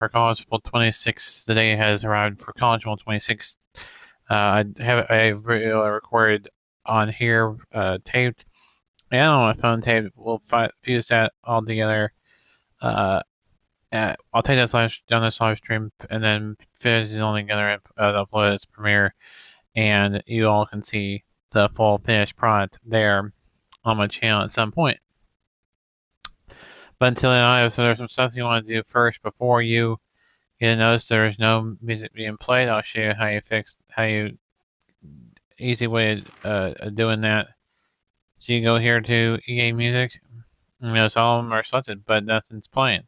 for College Football 26. The day has arrived for College Football 26. I have a video recorded on here, taped, and on my phone taped. We'll fuse that all together. I'll take this down this live stream and then fuse it all together and upload it as Premiere, and you all can see the full finished product there on my channel at some point. But until then, so there's some stuff you want to do first before you notice there's no music being played. I'll show you easy way of doing that. So you go here to EA Music. You notice all of them are selected, but nothing's playing.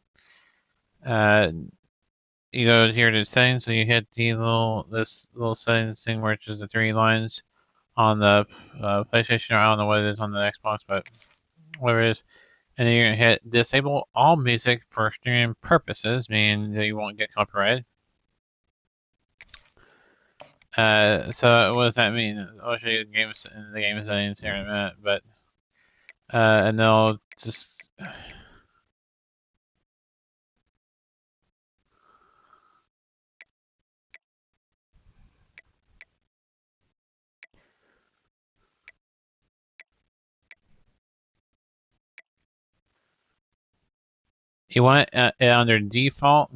You go here to settings, so you hit this little settings thing where it's just the 3 lines on the PlayStation, or I don't know what it is on the Xbox, but whatever it is. And then you're going to hit disable all music for streaming purposes, meaning that you won't get copyrighted. So what does that mean? I'll show you the game settings here in a minute, but and then I'll just you want it under default.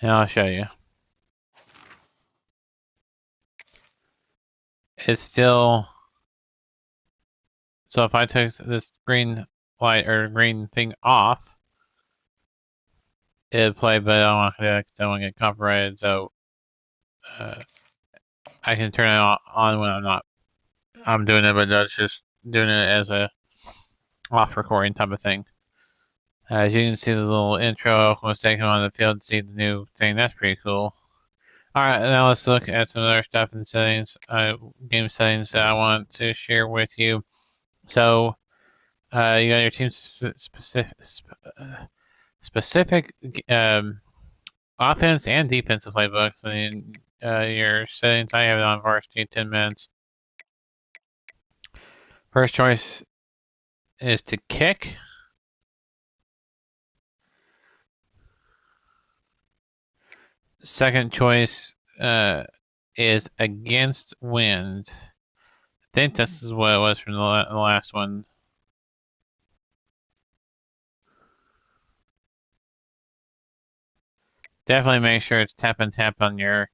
And I'll show you. It's still, so if I took this green light or green thing off, it'd play, but I don't want to get copyrighted, so I can turn it on when I'm doing it, but that's just doing it as a off recording type of thing. As you can see, the little intro was taken on the field to see the new thing. That's pretty cool. Alright, now let's look at some other stuff in settings, game settings that I want to share with you. So, you got your team specific offense and defensive playbooks. And your settings, I have it on varsity 10 minutes. First choice is to kick. Second choice is against wind. I think this is what it was from the last one. Definitely make sure it's tap and tap on your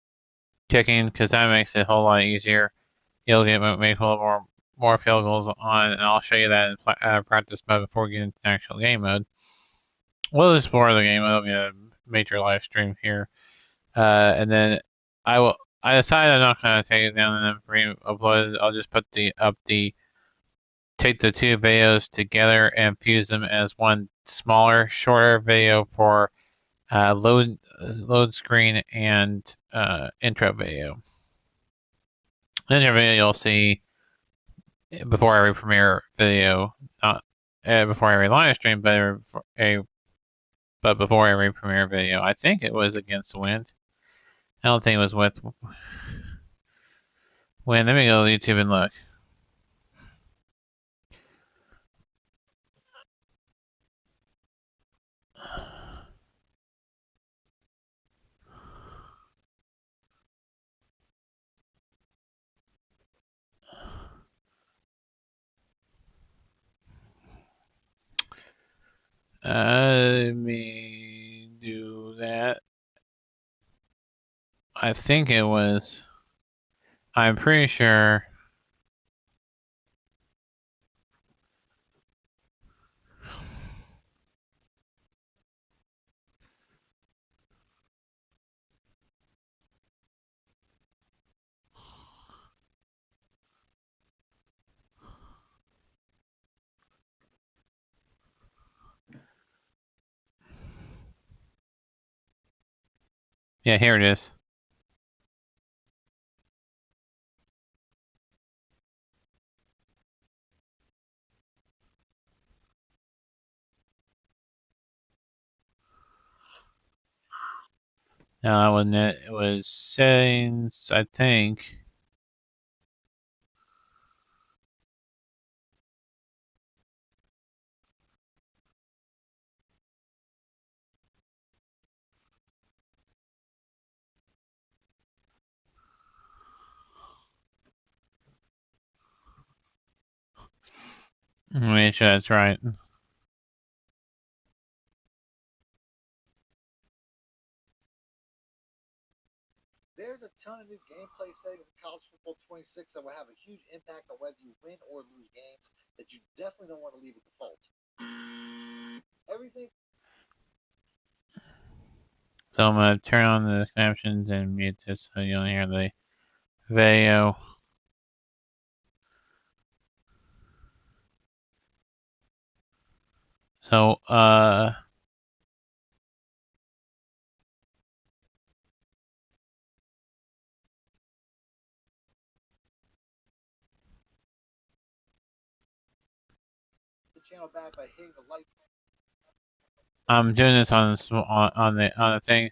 kicking, because that makes it a whole lot easier. You'll make a little more field goals on, and I'll show you that in practice mode before we get into actual game mode. We'll explore the game. It'll be a major live stream here, and then I decided I'm not going to take it down and then re-upload it. I'll just put take the 2 videos together and fuse them as one smaller, shorter video for load screen and intro video. Intro video you'll see before every premiere video, not before every live stream, but before every premiere video. I think it was against the wind. I don't think it was with wind. Let me go to YouTube and look. Let me do that. I think it was. I'm pretty sure. Yeah, here it is. No, that wasn't it. It was settings, I think. Make sure that's right. There's a ton of new gameplay settings in College Football 26 that will have a huge impact on whether you win or lose games that you definitely don't want to leave at default. Everything. So I'm gonna turn on the captions and mute this so you don't hear the video. So, The channel back by hitting the like. I'm doing this on the thing.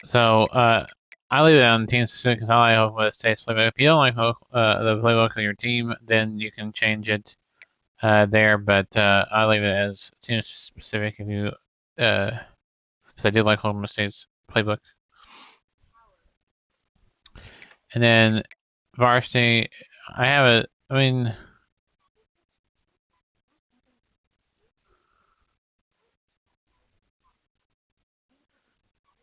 So, I leave it on team specific because I like Oklahoma State's playbook. If you don't like the playbook of your team, then you can change it there. But I leave it as team specific if you, because I do like Oklahoma State's playbook. And then varsity, I have it. I mean,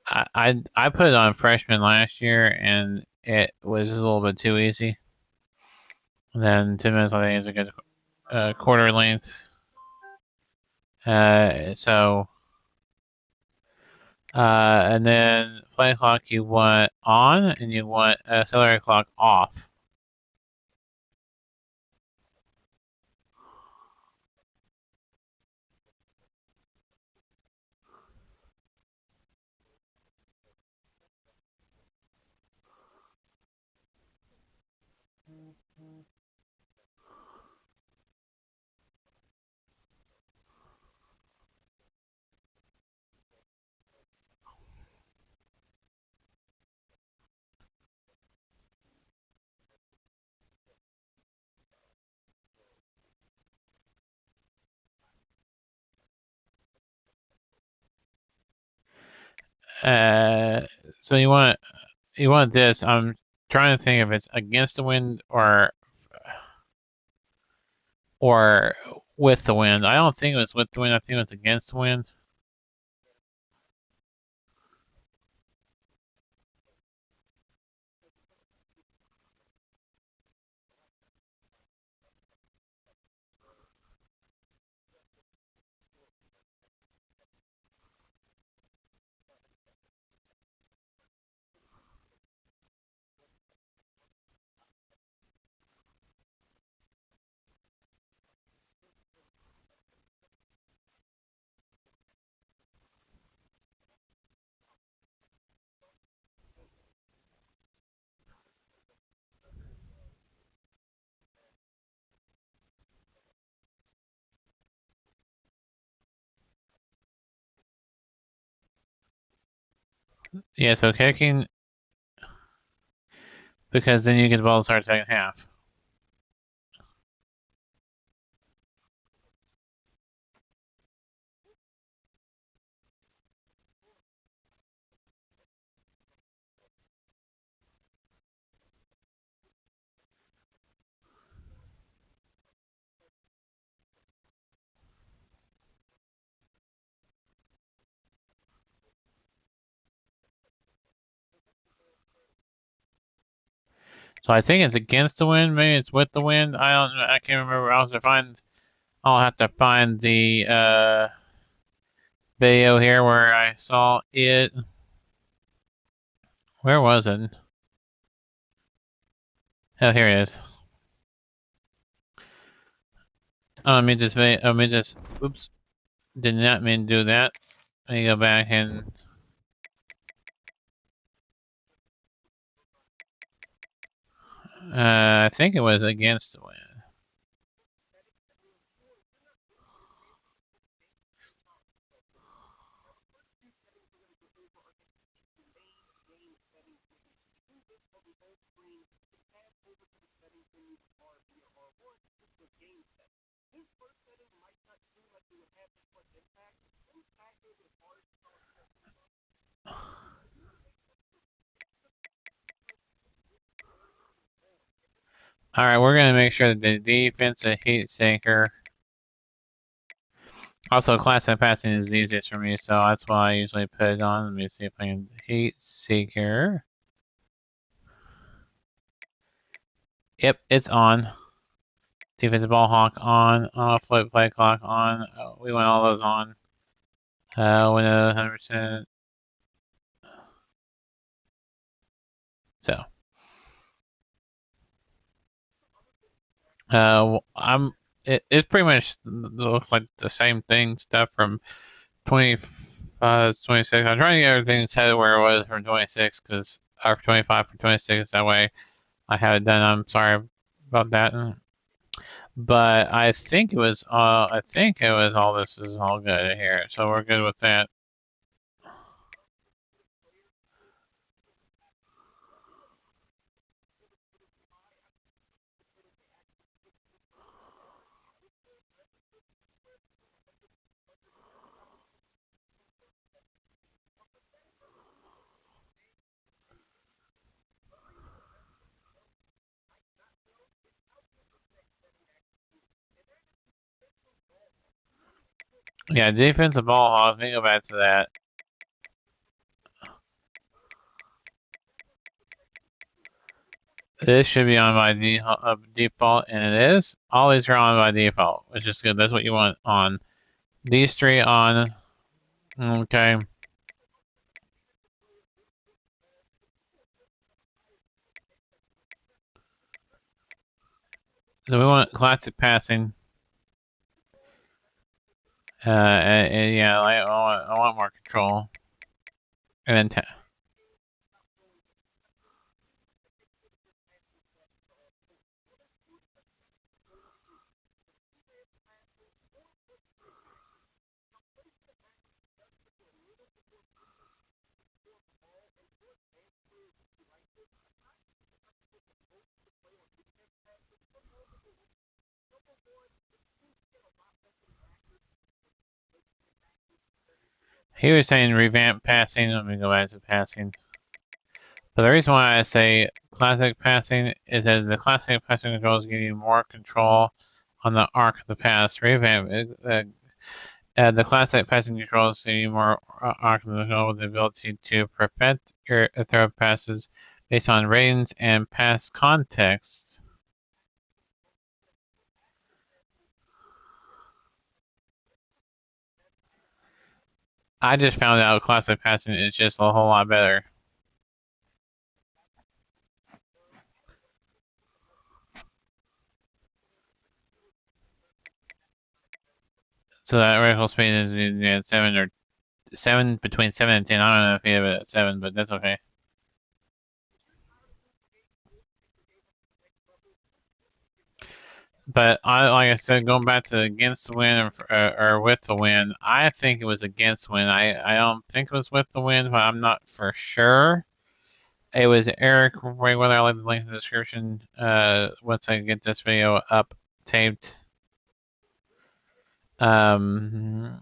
I put it on freshman last year, and it was a little bit too easy. And then 2 minutes, I think, is a good quarter length. So, and then play clock you want on, and you want accelerator clock off. Uh, so you want this. I'm trying to think if it's against the wind or with the wind. I don't think it was with the wind. I think it was against the wind. Yeah, so kicking because then you get the ball to start second half. So I think it's against the wind. Maybe it's with the wind. I don't. I can't remember. I'll have to find the video here where I saw it. Where was it? Oh, here it is. Oh, let me just, oops, did not mean to do that. Let me go back and, I think it was against the wind. Alright, we're gonna make sure that the defensive heat sinker. Also, classic passing is the easiest for me, so that's why I usually put it on. Let me see if I can heat seeker. Yep, it's on. Defensive ball hawk on. Flip play clock on. We want all those on. Window 100%. So, It pretty much looks like the same thing. Stuff from 25 to 26. I'm trying to get everything set where it was from 26 because or 25 from 26. That way, I have it done. I'm sorry about that. But I think it was all this is all good here. So we're good with that. Yeah, defensive ball hawk. Let me go back to that. This should be on by default, and it is. All these are on by default, which is good. That's what you want on. These three on. Okay. So we want classic passing. And yeah, I want more control. And then he was saying revamp passing. Let me go back to passing. But the reason why I say classic passing is as the classic passing controls give you more control on the arc of the pass. Revamp the classic passing controls give you more arc of the control with the ability to perfect your throw passes based on ratings and pass context. I just found out classic passing is just a whole lot better. So that reticle speed is 7 between 7 and 10. I don't know if you have it at 7, but that's okay. But like I said, going back to against the win or with the win, I think it was against win. I don't think it was with the win, but I'm not for sure. It was Eric Whether I like the link in the description. Once I get this video up taped. Um,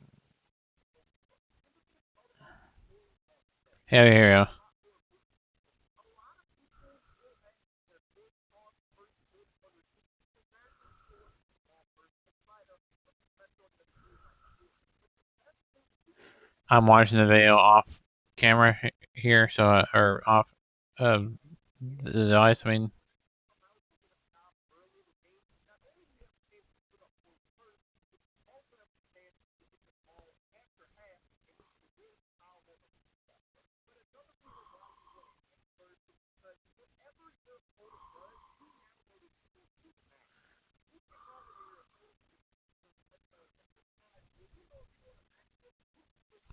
here we go. I'm watching the video off camera here, so or off the device. I mean,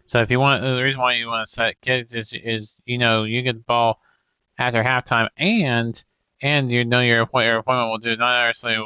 So if you want, the reason why you want to set kids is you get the ball after halftime, and your opponent will do not actually.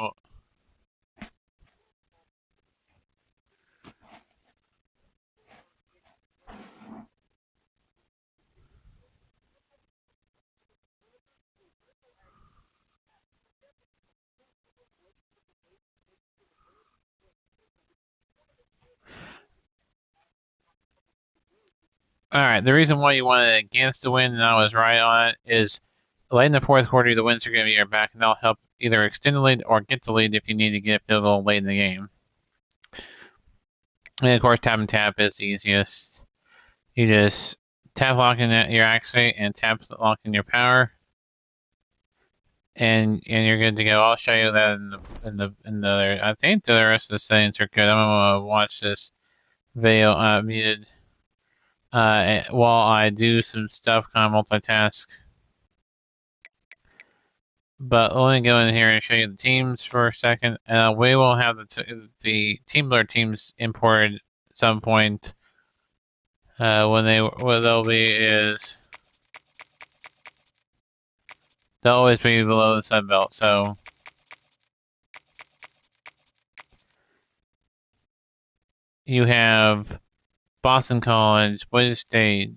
All right, the reason why you want it against the win, and I was right on it, is late in the fourth quarter, the wins are going to be your back, and they'll help either extend the lead or get the lead if you need to get a field goal late in the game. And of course, tap and tap is the easiest. You just tap lock in your accuracy and tap lock in your power, and you're good to go. I'll show you that in the other. I think the rest of the settings are good. I'm gonna watch this video muted while I do some stuff, kind of multitask. But let me go in here and show you the teams for a second. We will have the team builder teams imported at some point. What they'll be is they'll always be below the sub belt. So you have Boston College, Boise State,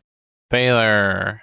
Baylor.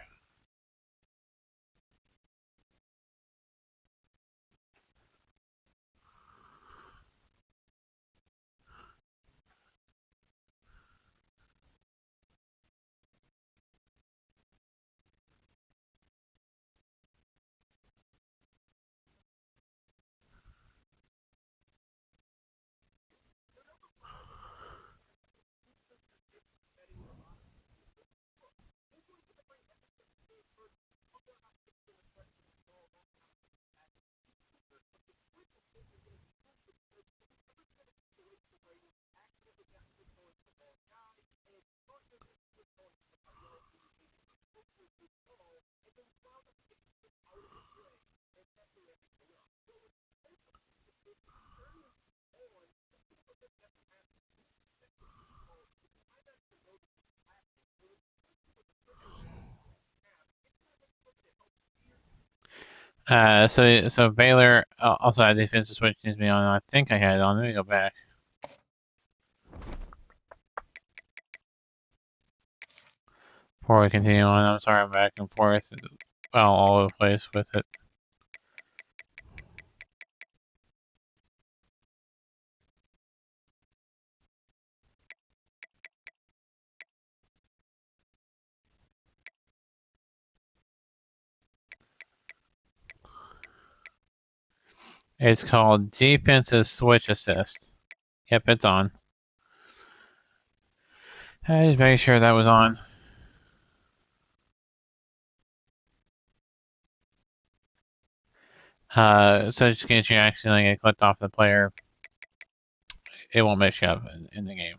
So Baylor also had defensive switch needs to be on. I think I had it on. Let me go back before we continue on. I'm sorry, I'm back and forth, well, all over the place with it. It's called defensive switch assist. Yep, it's on. I just made sure that was on. So just in case you accidentally get clicked off the player, it won't mess you up in the game.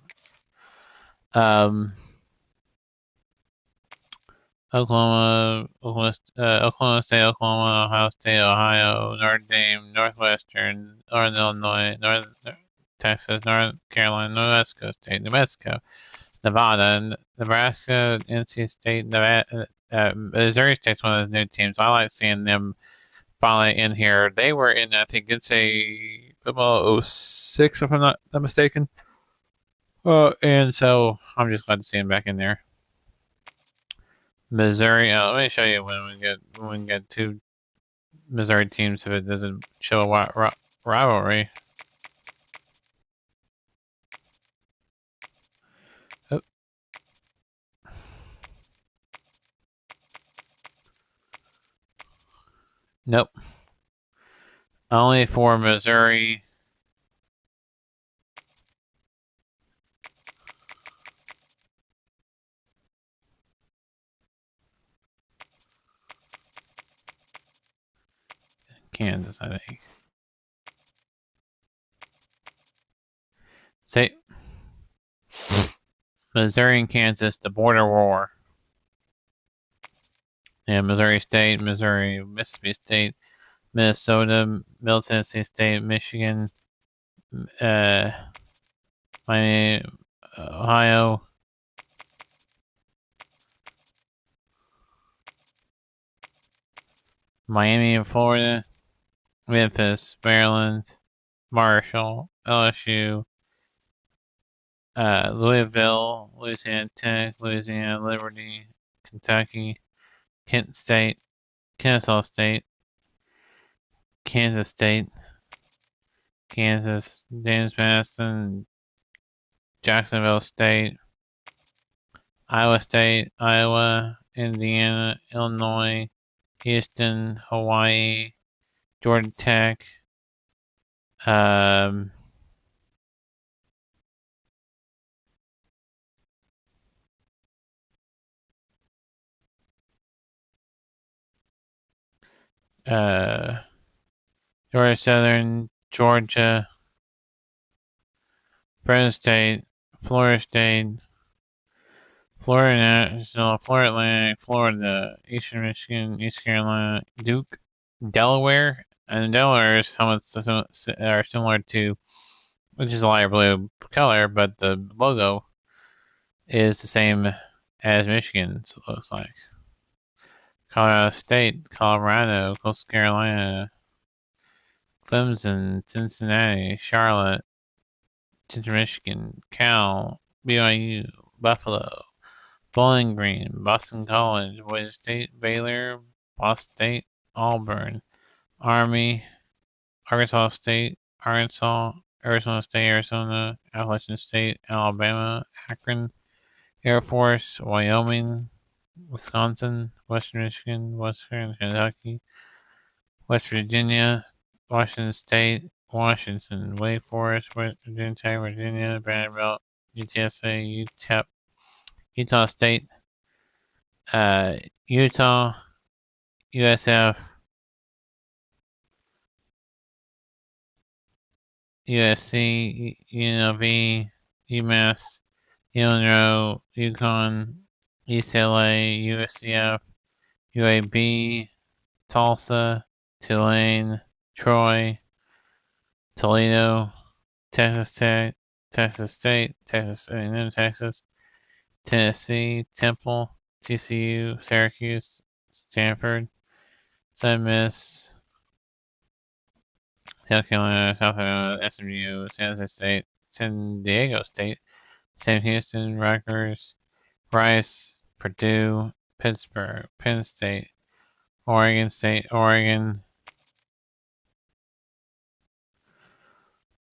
Oklahoma State, Oklahoma, Ohio State, Ohio, Notre Dame, Northwestern, Northern Illinois, North Texas, North Carolina, New Mexico State, New Mexico, Nevada, Nebraska, NC State, Nevada, Missouri State's one of those new teams. I like seeing them finally in here. They were in, I think it's a football 06, if I'm not mistaken. And so I'm just glad to see them back in there. Missouri. Let me show you when we get two Missouri teams if it doesn't show a rivalry. Oh, nope. Only for Missouri. Kansas, I think. Say Missouri and Kansas, the border war. Yeah, Missouri State, Missouri, Mississippi State, Minnesota, Middle Tennessee State, Michigan, Miami, Ohio, Miami, Florida, Memphis, Maryland, Marshall, LSU, Louisville, Louisiana Tech, Louisiana Liberty, Kentucky, Kent State, Kennesaw State, Kansas State, Kansas, James Madison, Jacksonville State, Iowa State, Iowa, Indiana, Illinois, Houston, Hawaii, Georgia Tech, um, uh, Georgia Southern, Georgia, Fresno State, Florida State, Florida National, Florida Atlantic, Florida, Eastern Michigan, East Carolina, Duke, Delaware, and Delaware is somewhat are similar to, which is a lighter blue color, but the logo is the same as Michigan's, it looks like. Colorado State, Colorado, Coastal Carolina, Clemson, Cincinnati, Charlotte, Central Michigan, Cal, BYU, Buffalo, Bowling Green, Boston College, Boise State, Baylor, Boston State, Auburn, Army, Arkansas State, Arkansas, Arizona State, Arizona, Appalachian State, Alabama, Akron, Air Force, Wyoming, Wisconsin, Western Michigan, Western Kentucky, West Virginia, Washington State, Washington, Wake Forest, West Virginia Tech, Virginia, Vanderbilt, UTSA, UTEP, Utah State, Utah, USF, USC, UNLV, UMass, Illinois, UConn, UCLA, USCF, UAB, Tulsa, Tulane, Troy, Toledo, Texas Tech, Texas State, Texas A&M, Texas, Tennessee, Temple, TCU, Syracuse, Stanford, Southern Miss, South Carolina, South Carolina, SMU, San Jose State, San Diego State, Sam Houston, Rutgers, Rice, Purdue, Pittsburgh, Penn State, State, Oregon,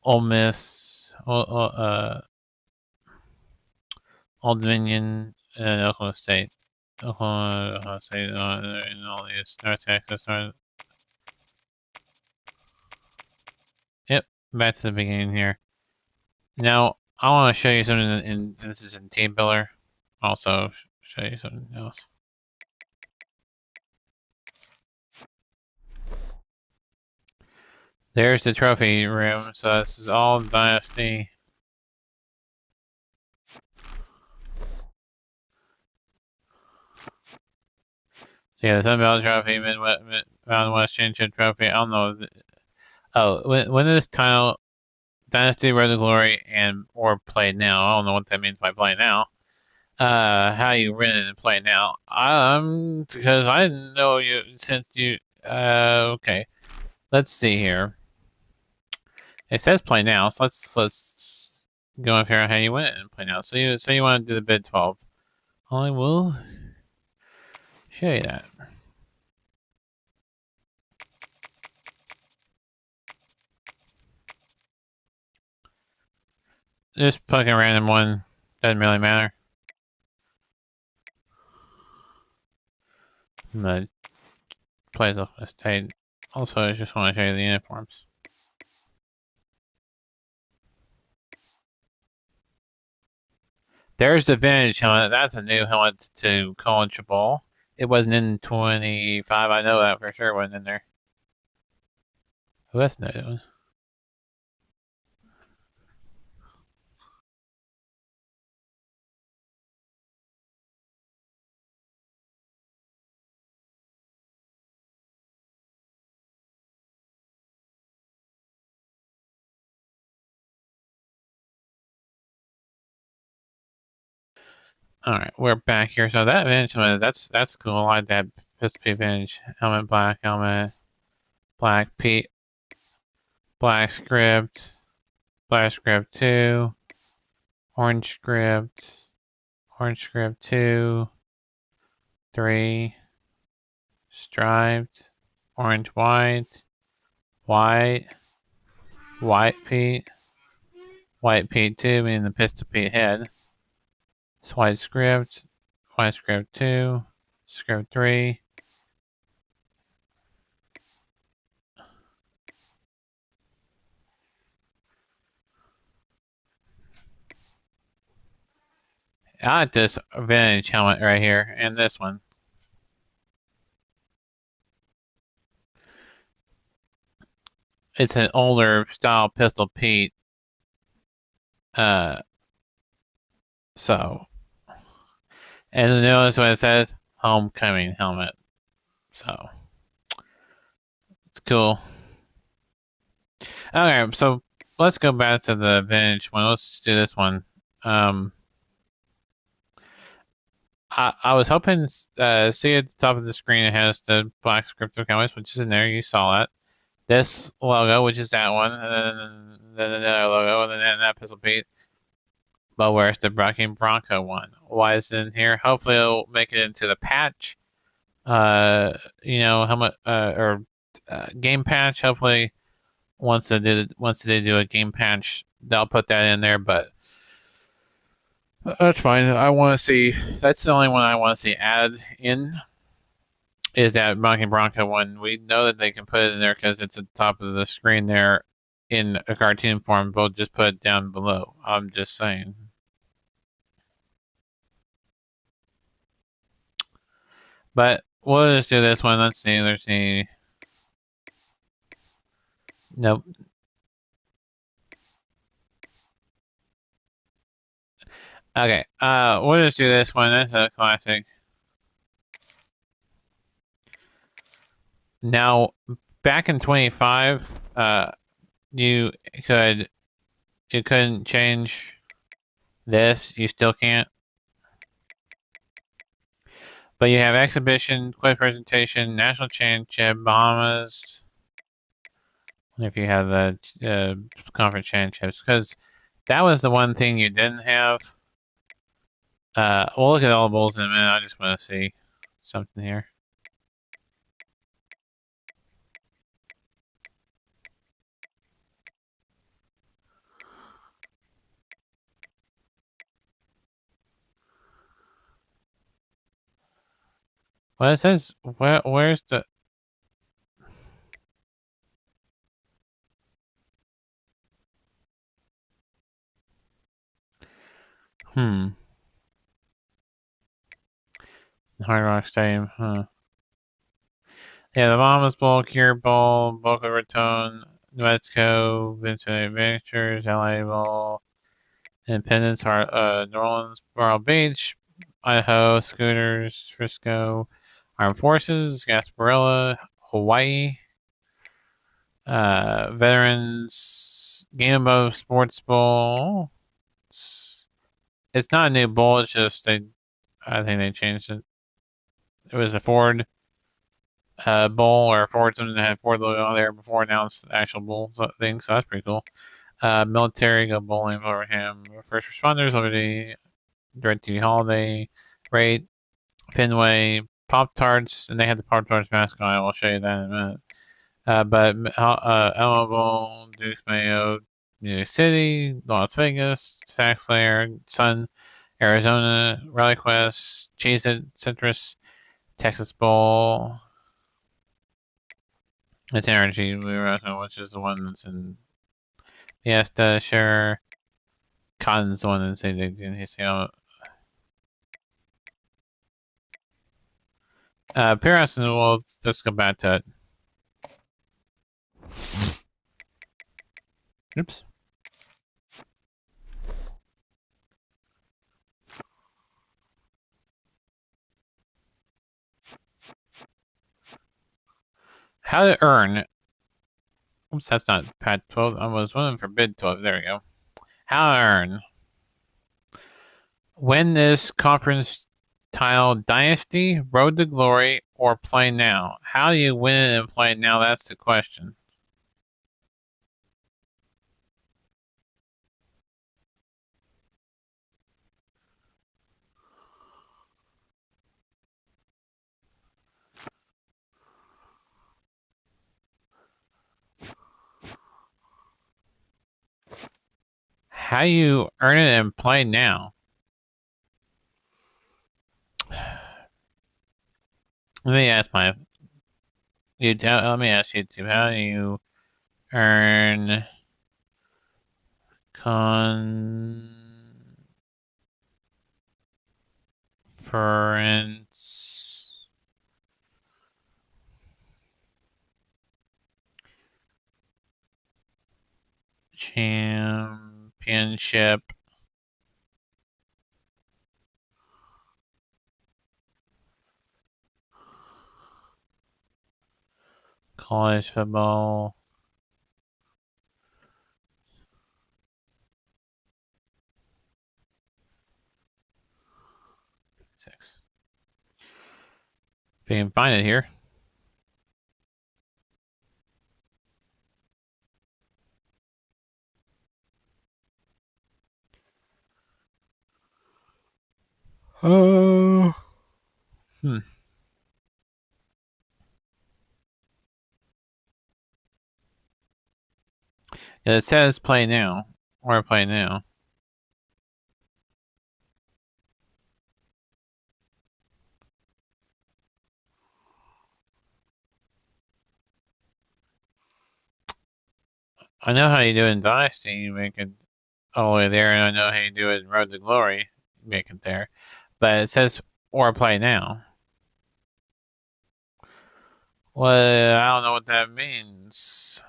Ole Miss, Old Dominion, and Oklahoma State. Oklahoma State, and all these. North Texas, Yep, back to the beginning here. Now, I want to show you something, this is in Team Builder. Also, show you something else. There's the trophy room, so this is all Dynasty. So yeah, the Sun Belt Trophy, Mountain West Championship Trophy. I don't know. Oh, when this title, Dynasty, Road to Glory, and or Play Now. I don't know what that means by Play Now. How you rent it and play now? Because I didn't know you since you. Okay. Let's see here. It says play now, so let's go up here on how you win it and play now. So you want to do the bid 12. I will show you that. Just pick a random one. Doesn't really matter. The plays off the state. Also, I just want to show you the uniforms. There's the vintage helmet. That's a new helmet to college ball. It wasn't in 25. I know that for sure. It wasn't in there. Who else knows it was? All right, we're back here. So that vintage helmet, that's cool. I like that Pistol Pete Vintage. Helmet black, helmet black, Pete, black script, black script 2, orange script 2, 3, striped, orange white, white Pete 2, meaning the Pistol Pete head. It's white script 2, script 3. I like this vintage helmet right here, and this one. It's an older style Pistol Pete. Uh, so, and notice what it says? Homecoming helmet. So, it's cool. Okay, so let's go back to the vintage one. Let's just do this one. I was hoping see at the top of the screen it has the black script of comics, which is in there. You saw it. This logo, which is that one, and then another logo, and then that Pistol Pete. But where's the Bucking Bronco one? Why is it in here? Hopefully it'll make it into the patch. Helmet or game patch. Hopefully once they do a game patch, they'll put that in there. But that's fine. I want to see. That's the only one I want to see added in. Is that Monkey Bronco one? We know that they can put it in there because it's at the top of the screen there in a cartoon form. We'll just put it down below. I'm just saying. But we'll just do this one. Let's see. Let's see. Nope. Okay. We'll just do this one. That's a classic. Now, back in 25, you couldn't change this. You still can't. But you have exhibition, quiz presentation, national championship, Bahamas. If you have the conference championships, because that was the one thing you didn't have. We'll look at all the bowls in a minute. I just want to see something here. Well, it says where's the Hard Rock Stadium, huh? Yeah, the Bahamas Bowl, Cure Bowl, Boca Raton, New Mexico, Vincent Adventures, LA Bowl, Independence, New Orleans, Laurel Beach, Idaho, Scooters, Frisco, Armed Forces, Gasparilla, Hawaii, Veterans, Game of Sports Bowl. It's not a new bowl. It's just I think they changed it. It was a Ford bowl or Ford something that had Ford logo on there before. Now it's the actual bowl thing. So that's pretty cool. Military, go bowling over him. First responders, Liberty, DirecTV Holiday, Rate, Fenway, Pop Tarts, and they had the Pop Tarts mascot. I will show you that in a minute. But Elmo Bowl, Dukes Mayo, New York City, Las Vegas, Sax Lair, Sun, Arizona, Rally Quest, Cheez It, Citrus, Texas Bowl. It's Energy, which is the one that's in Fiesta, sure. Cotton's the one that's in Paris, and let's go back to it. Oops. How to earn. Oops, that's not Pat 12. I was wondering for bid 12. There we go. How to earn. Win this conference tile Dynasty, Road to Glory, or play now? How do you win it and play now? That's the question. How do you earn it and play now? Let me ask my let me ask YouTube. How do you earn conference championship college football 6? If you can find it here. Oh. Hmm. It says play now or play now. I know how you do it in Dynasty. You make it all the way there, and I know how you do it in Road to Glory. You make it there, but it says or play now. Well, I don't know what that means.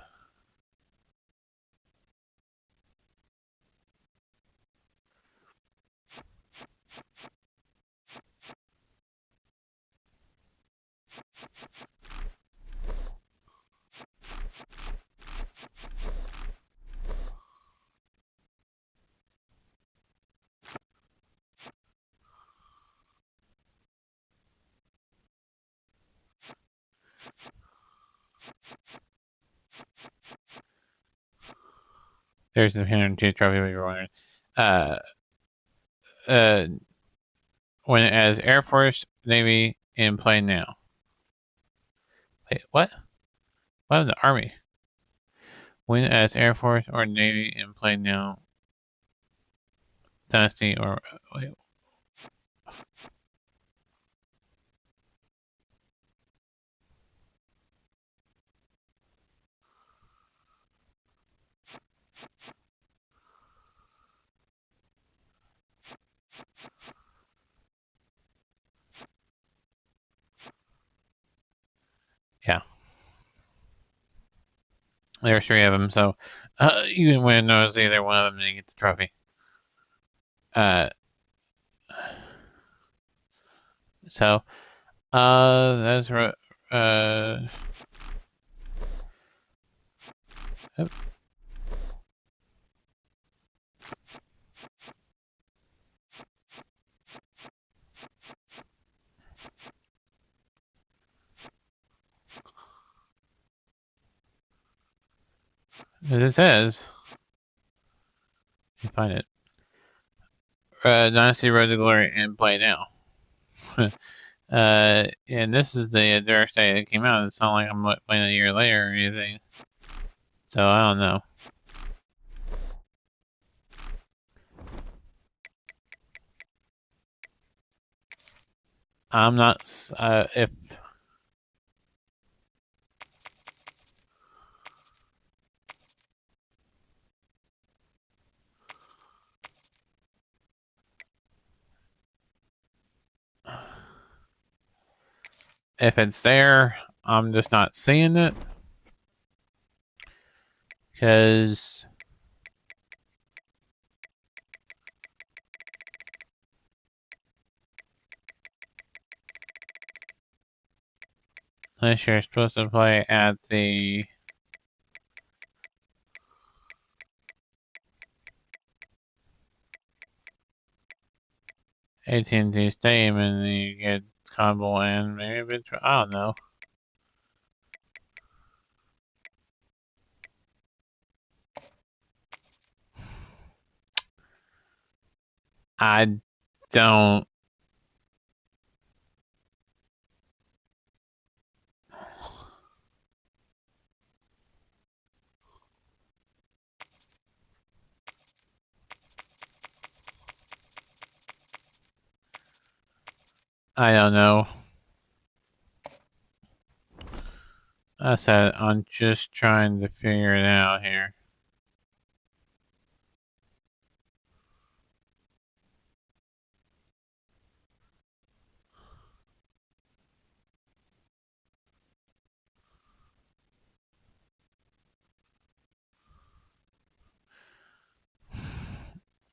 There's the 102 trophy we were wondering. Uh, uh, when as Air Force, Navy, in play now. Wait, what? What of the Army? When as Air Force or Navy in play now. Dynasty or wait. Yeah, there's three of them, so you can win those either one of them and you get the trophy. Uh, so that's right. Oh, as it says, you find it. Dynasty Road to Glory and play now. And this is the direct day that came out. It's not like I'm playing a year later or anything. So I don't know. I'm not. If it's there, I'm just not seeing it because unless you're supposed to play at the AT&T Stadium and you get combo and maybe a bit. I don't know. I don't. I don't know. I said I'm just trying to figure it out here.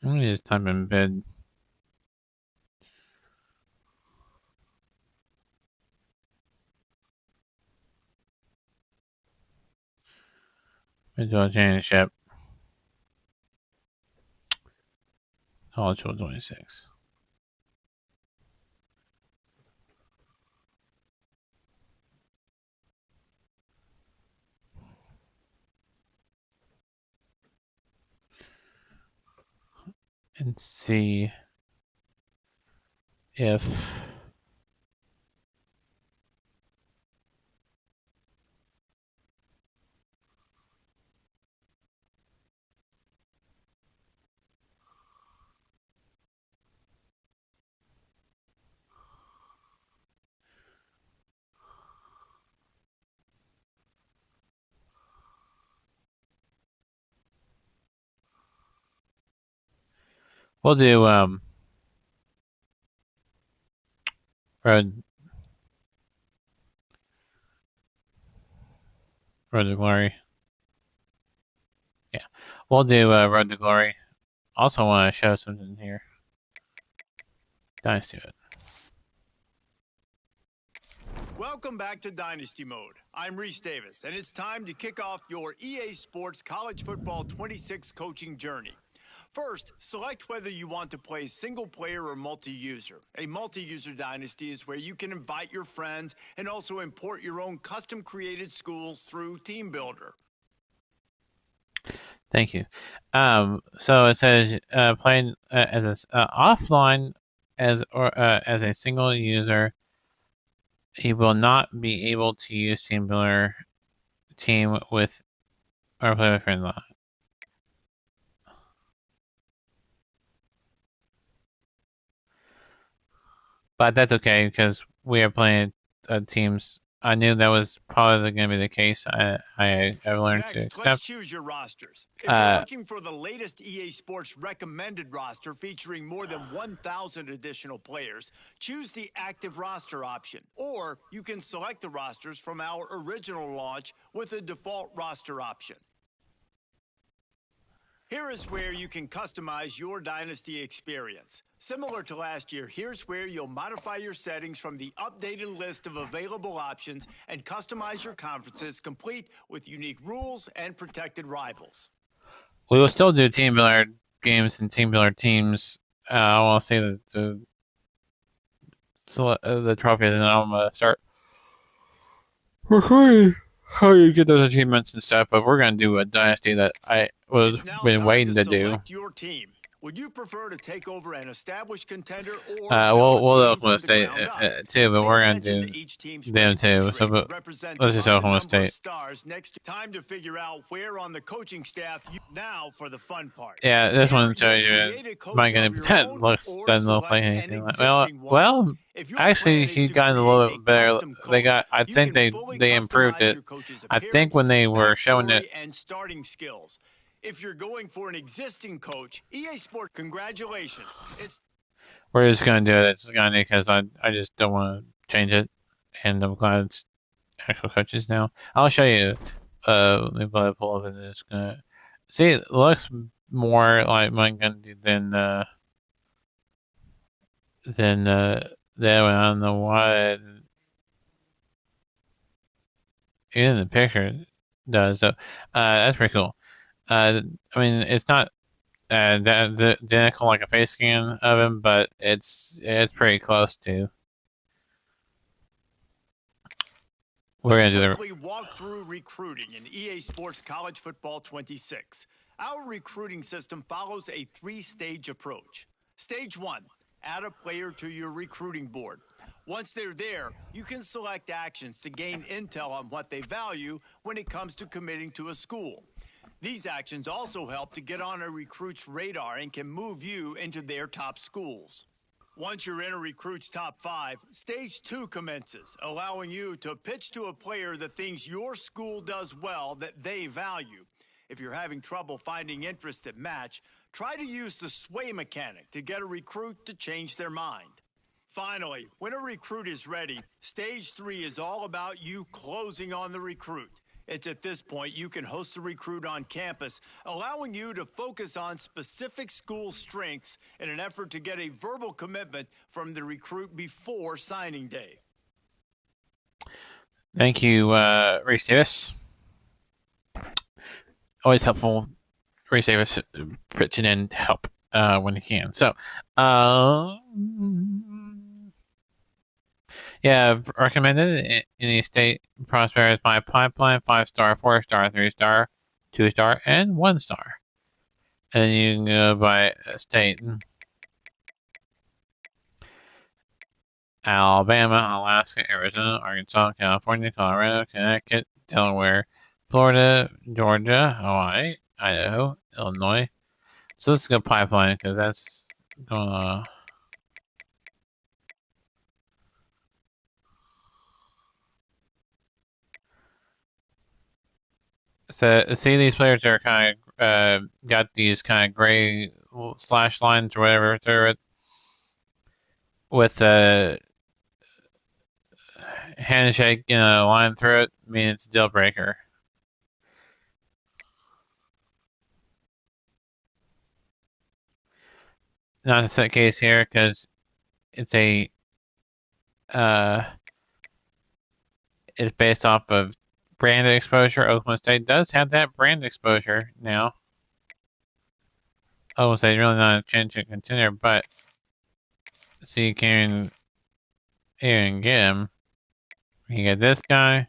Let me just type in bid. Individual championship. College 26. And see if we'll do road road to glory. Yeah, we'll do road to glory. Also want to show something here. Dynasty mode. Welcome back to Dynasty Mode. I'm Reese Davis, and it's time to kick off your EA Sports College Football 26 coaching journey. First, select whether you want to play single-player or multi-user. A multi-user dynasty is where you can invite your friends and also import your own custom-created schools through Team Builder. Thank you. So it says playing as a offline as a single user. He will not be able to use Team Builder team with or play with friends. But that's okay because we are playing teams. I knew that was probably going to be the case. I've learned to Next, let's accept. choose your rosters. If you're looking for the latest EA Sports recommended roster featuring more than 1,000 additional players, choose the active roster option. Or you can select the rosters from our original launch with a default roster option. Here is where you can customize your Dynasty experience. Similar to last year, here's where you'll modify your settings from the updated list of available options and customize your conferences complete with unique rules and protected rivals. We will still do Team Builder games and Team Builder teams. I want to say that the trophies, and I'm going to start recording how you get those achievements and stuff. But we're going to do a Dynasty that I was been waiting to do. Your team. Would you prefer to take over an established contender or We'll Oklahoma State too, but we're gonna do them too. So, but let's just Oklahoma State. Stars next time to figure out where on the coaching staff you now for the fun part. Yeah, this one shows you. My gonna that doesn't look like anything. Well, actually, he's gotten a little bit better. They got. I think they improved it. I think when they were showing it and starting skills. If you're going for an existing coach, EA Sport, congratulations. We're just gonna do it. It's gonna because I just don't want to change it, and I'm glad it's actual coaches now. I'll show you. Let me pull up and it's gonna see. It looks more like mine than that one. I don't know why. Even the picture does. So that's pretty cool. I mean, it's not identical like a face scan of him, but it's pretty close to. We're Let's gonna do quickly walk through recruiting in EA Sports College Football 26. Our recruiting system follows a three-stage approach. Stage 1, add a player to your recruiting board. Once they're there, you can select actions to gain intel on what they value when it comes to committing to a school. These actions also help to get on a recruit's radar and can move you into their top schools. Once you're in a recruit's top 5, stage 2 commences, allowing you to pitch to a player the things your school does well that they value. If you're having trouble finding interests that match, try to use the sway mechanic to get a recruit to change their mind. Finally, when a recruit is ready, stage 3 is all about you closing on the recruit. It's at this point you can host the recruit on campus, allowing you to focus on specific school strengths in an effort to get a verbal commitment from the recruit before signing day. Thank you, Reese Davis. Always helpful, Reese Davis, pitching in to help when he can. So, yeah, recommended any state prosperous by pipeline, 5-star, 4-star, 3-star, 2-star, and 1-star. And you can go by state. Alabama, Alaska, Arizona, Arkansas, California, Colorado, Connecticut, Delaware, Florida, Georgia, Hawaii, Idaho, Illinois. So let's go pipeline because that's gonna. So see, these players are kind of got these kind of gray slash lines or whatever through it with a handshake, line through it. I mean, it's a deal breaker. Not the case here because it's a uh, it's based off of brand exposure. Oklahoma State does have that brand exposure now. Oklahoma State really not a championship contender, but so you can even get him. You get this guy,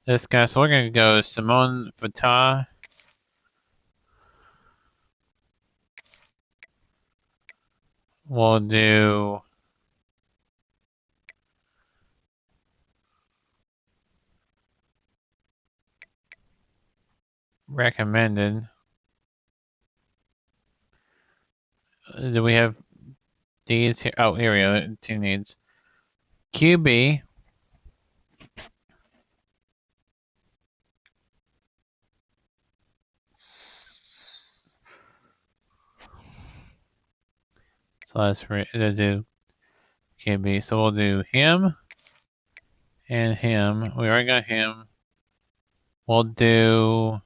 this guy. So we're gonna go Simone Fatah. We'll do recommended. Do we have these here? Oh, here we go. 2 needs. QB. So let's do QB. So we'll do him and him. We already got him. We'll do.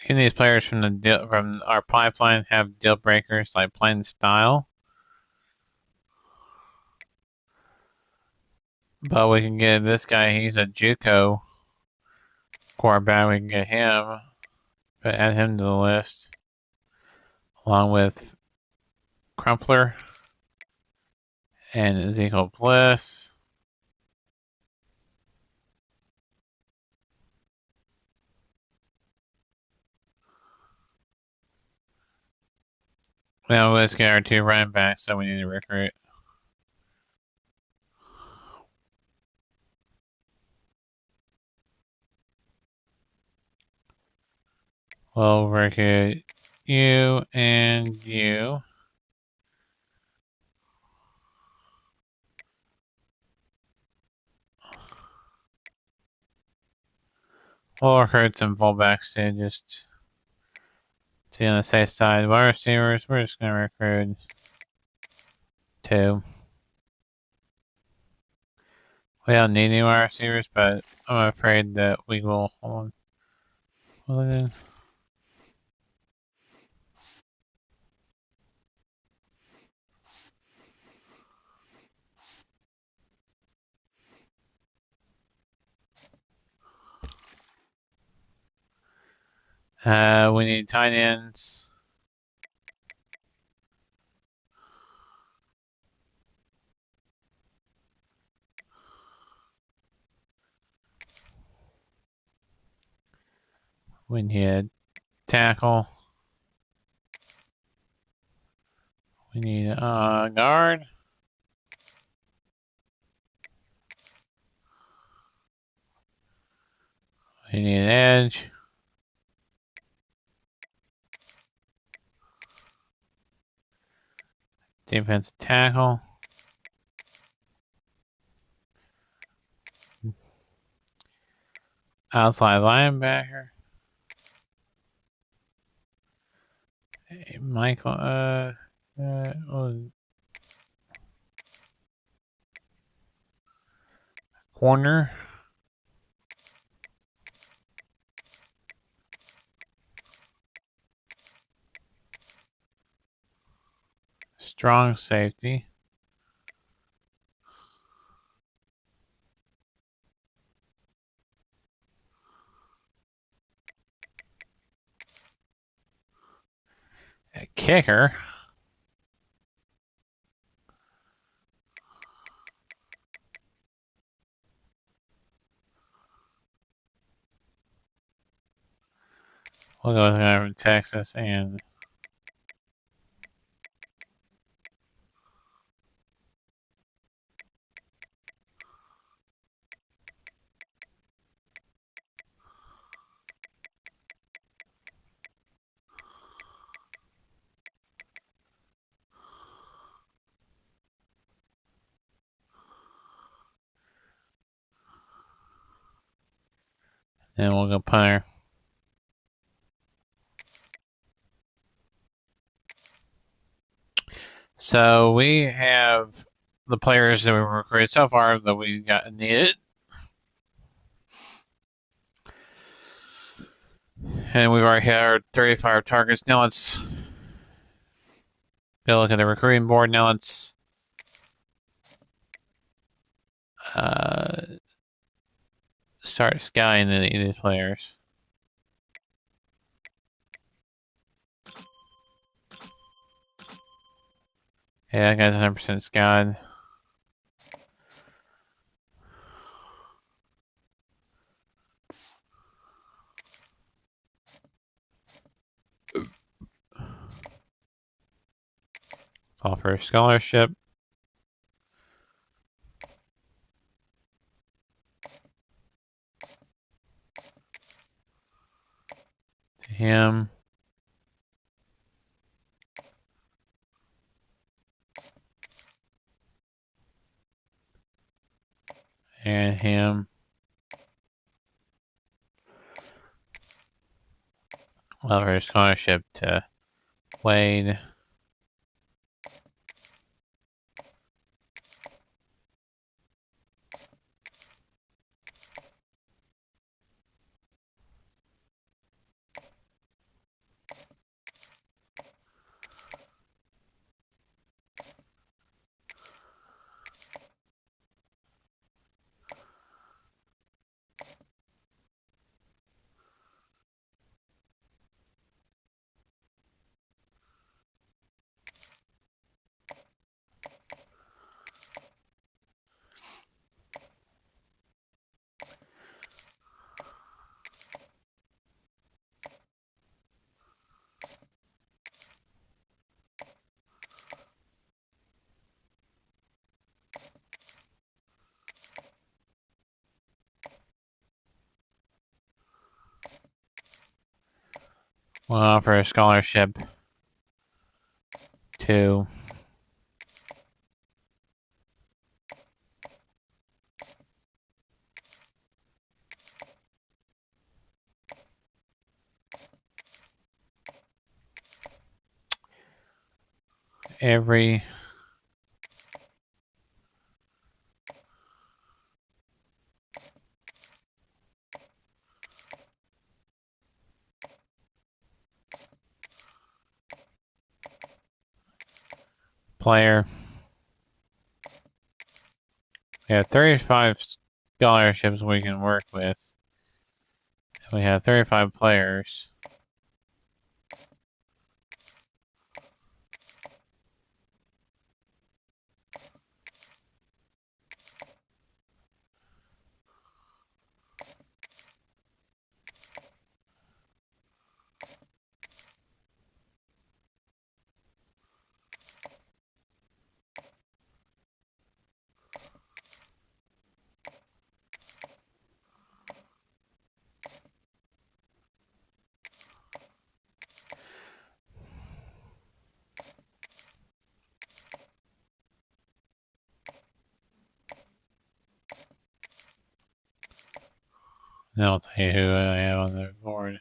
Any of these players from our pipeline have deal breakers like playing style, but we can get this guy. He's a JUCO quarterback. We can get him, but add him to the list along with Crumpler and Ezekiel Bliss. Now let's get our 2 running backs that we need to recruit. We'll recruit you and you. We'll recruit some fullbacks too, just To be on the safe side, wide receivers, we're just going to recruit 2. We don't need any wide receivers, but I'm afraid that we will. Hold on. We need tight ends. We need a tackle. We need a guard. We need an edge. Defensive tackle. Outside linebacker. Hey, Michael, corner. Strong safety. A kicker. We'll go with a guy from Texas and then we'll go punter. So we have the players that we've recruited so far that we got needed. And we've already had our 35 targets. Now let's go look at the recruiting board. Now let's start scouting these players. Yeah, that guy's 100% scouted. Offer a scholarship to him. And him. Offer a scholarship to Wade. We'll offer a scholarship to every player. We have 35 scholarships we can work with. We have 35 players. And I'll tell you who I have on the board.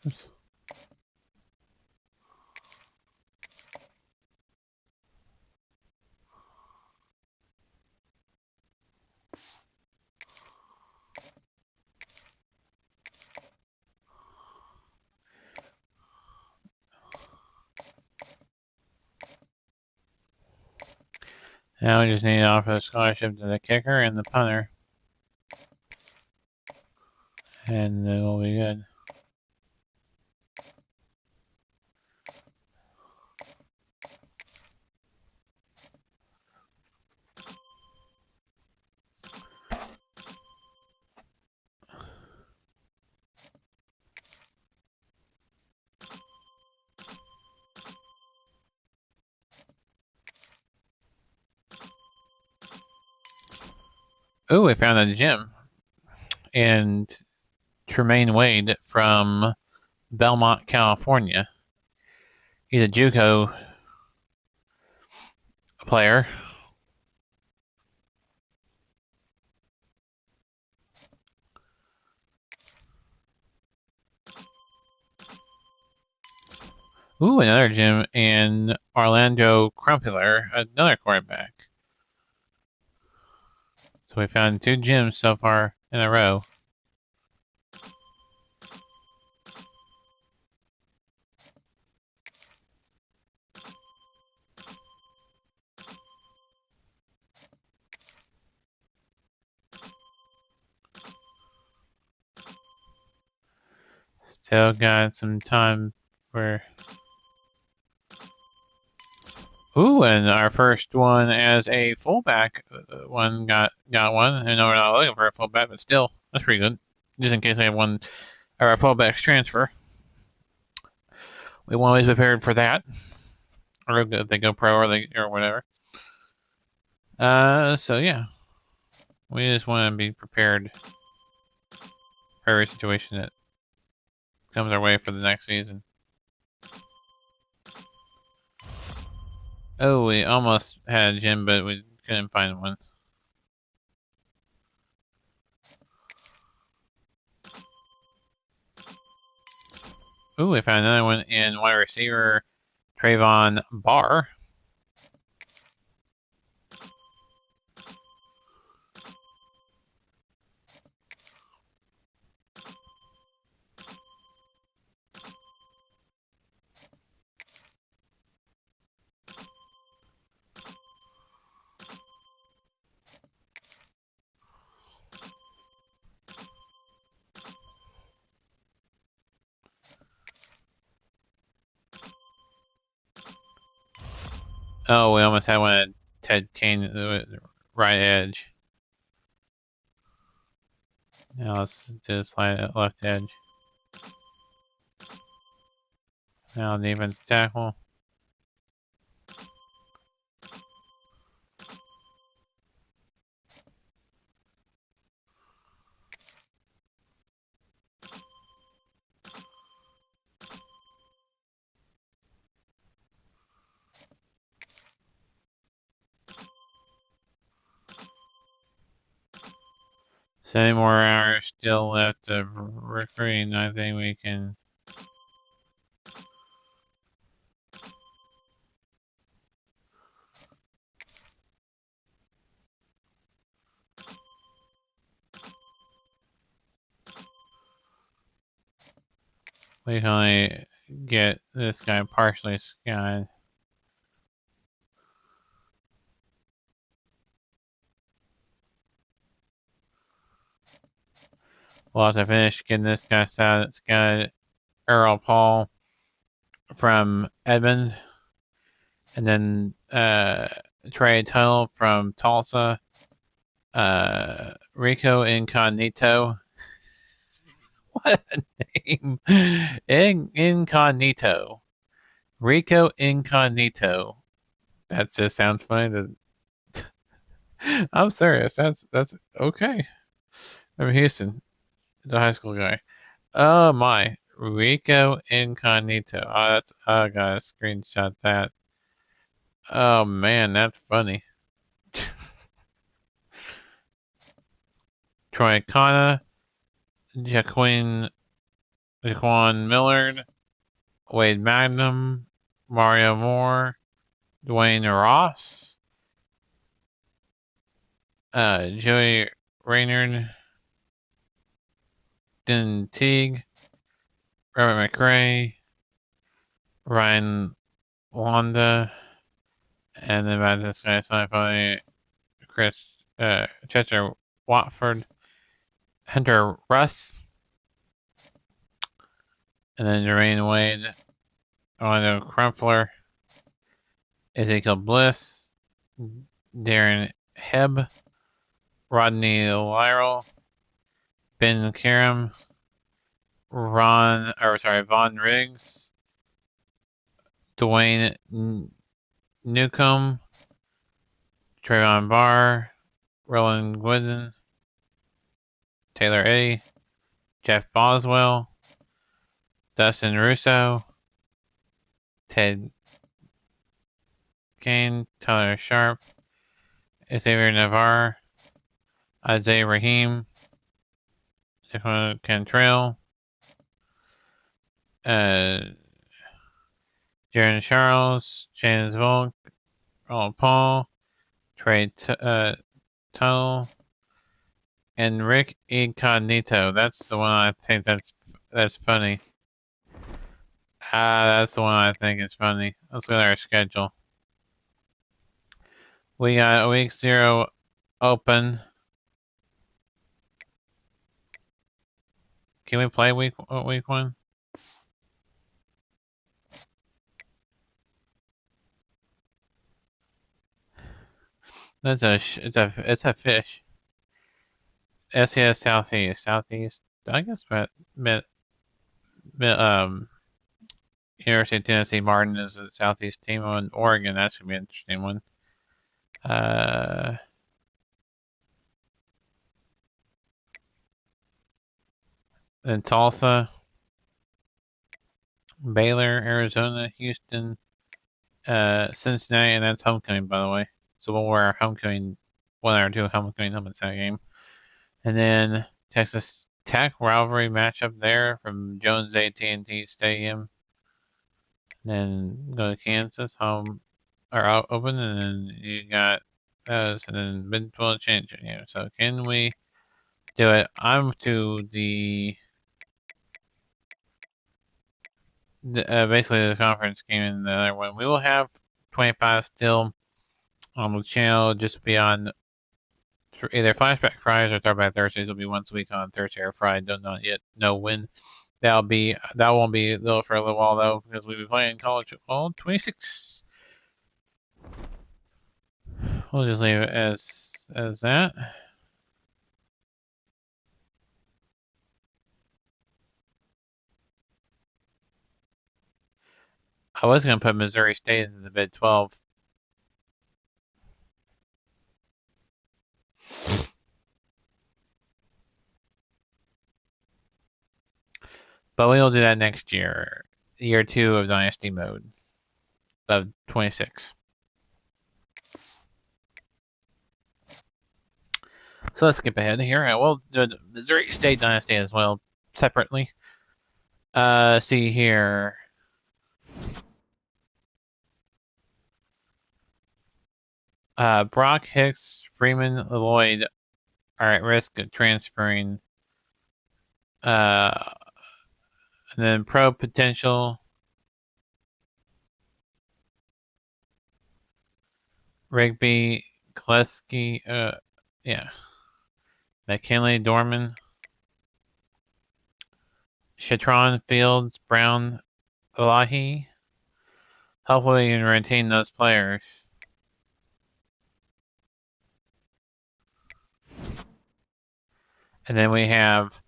Oops. Now we just need to offer a scholarship to the kicker and the punter. And then we'll be good. Ooh, we found a gym. And Tremaine Wade from Belmont, California. He's a JUCO player. Ooh, another gym in Orlando Crumpler, another quarterback. So we found 2 gyms so far in a row. Still got some time for. Ooh, and our first one as a fullback, one got one. I know we're not looking for a fullback, but still, that's pretty good. Just in case we have one, or our fullbacks transfer. We want always prepared for that, or if they go pro or whatever. So yeah, we just want to be prepared for every situation that comes our way for the next season. Oh, we almost had a gym, but we couldn't find one. Ooh, we found another one in wide receiver Trayvon Barr. Oh, we almost had one at Ted Kane, right edge. Now let's just slide at left edge. Now defense tackle. 10 more hours still left of recruiting. I think we can. We can only get this guy partially scanned. We'll have to finish getting this guy started. It's got Earl Paul from Edmond, and then Trey Tunnel from Tulsa, Rico Incognito. What a name! Incognito. Rico Incognito. That just sounds funny. I'm serious. That's okay. I'm Houston, the high school guy. Oh my, Rico Incognito. I gotta screenshot that. Oh man, that's funny. Troy Kana, Jaquan Millard, Wade Magnum, Mario Moore, Dwayne Ross, Joey Raynard, Den Teague, Robert McRae, Ryan Wanda, and then about this guy, probably Chris Chester Watford, Hunter Russ, and then Dwayne Wade, Orlando Crumpler, Ezekiel Bliss, Darren Hebb, Rodney Lyrell, Ben Karam, Von Riggs, Dwayne Newcomb, Trayvon Barr, Roland Gwidden, Taylor Eddy, Jeff Boswell, Dustin Russo, Ted Kane, Tyler Sharp, Xavier Navarre, Isaiah Raheem, Cantrell, Jaron Charles, James Volk, Ronald Paul, Trey Tunnel, and Rick Incognito. That's the one I think that's funny. That's the one I think is funny. Let's look at our schedule. We got week 0 open. Can we play week 1? It's a fish. SES Southeast. I guess University of Tennessee Martin is the Southeast team on Oregon. That's gonna be an interesting one. Then Tulsa, Baylor, Arizona, Houston, Cincinnati, and that's homecoming, by the way. So we'll wear our homecoming, one or two homecoming helmets that game. And then Texas Tech rivalry matchup there from Jones AT&T Stadium. Then go to Kansas home or out open, and then you got those, and then Big 12 championship game. So can we do it? I'm to basically the conference game in the other one. We will have 25 still on the channel, just be on either Flashback Fridays or Throwback Thursdays. Will be once a week on Thursday or Friday. Do not yet know when. That won't be though for a little while though, because we'll be playing college football 26. We'll just leave it as that. I was gonna put Missouri State in the Big 12. But we'll do that next year. Year 2 of Dynasty Mode of 26. So let's skip ahead here. We'll do the Missouri State Dynasty as well, separately. See here. Brock, Hicks, Freeman, Lloyd are at risk of transferring. And then pro potential. Rigby, Gillespie, yeah. McKinley, Dorman, Shatron, Fields, Brown, Elahi. Hopefully you can retain those players. And then we have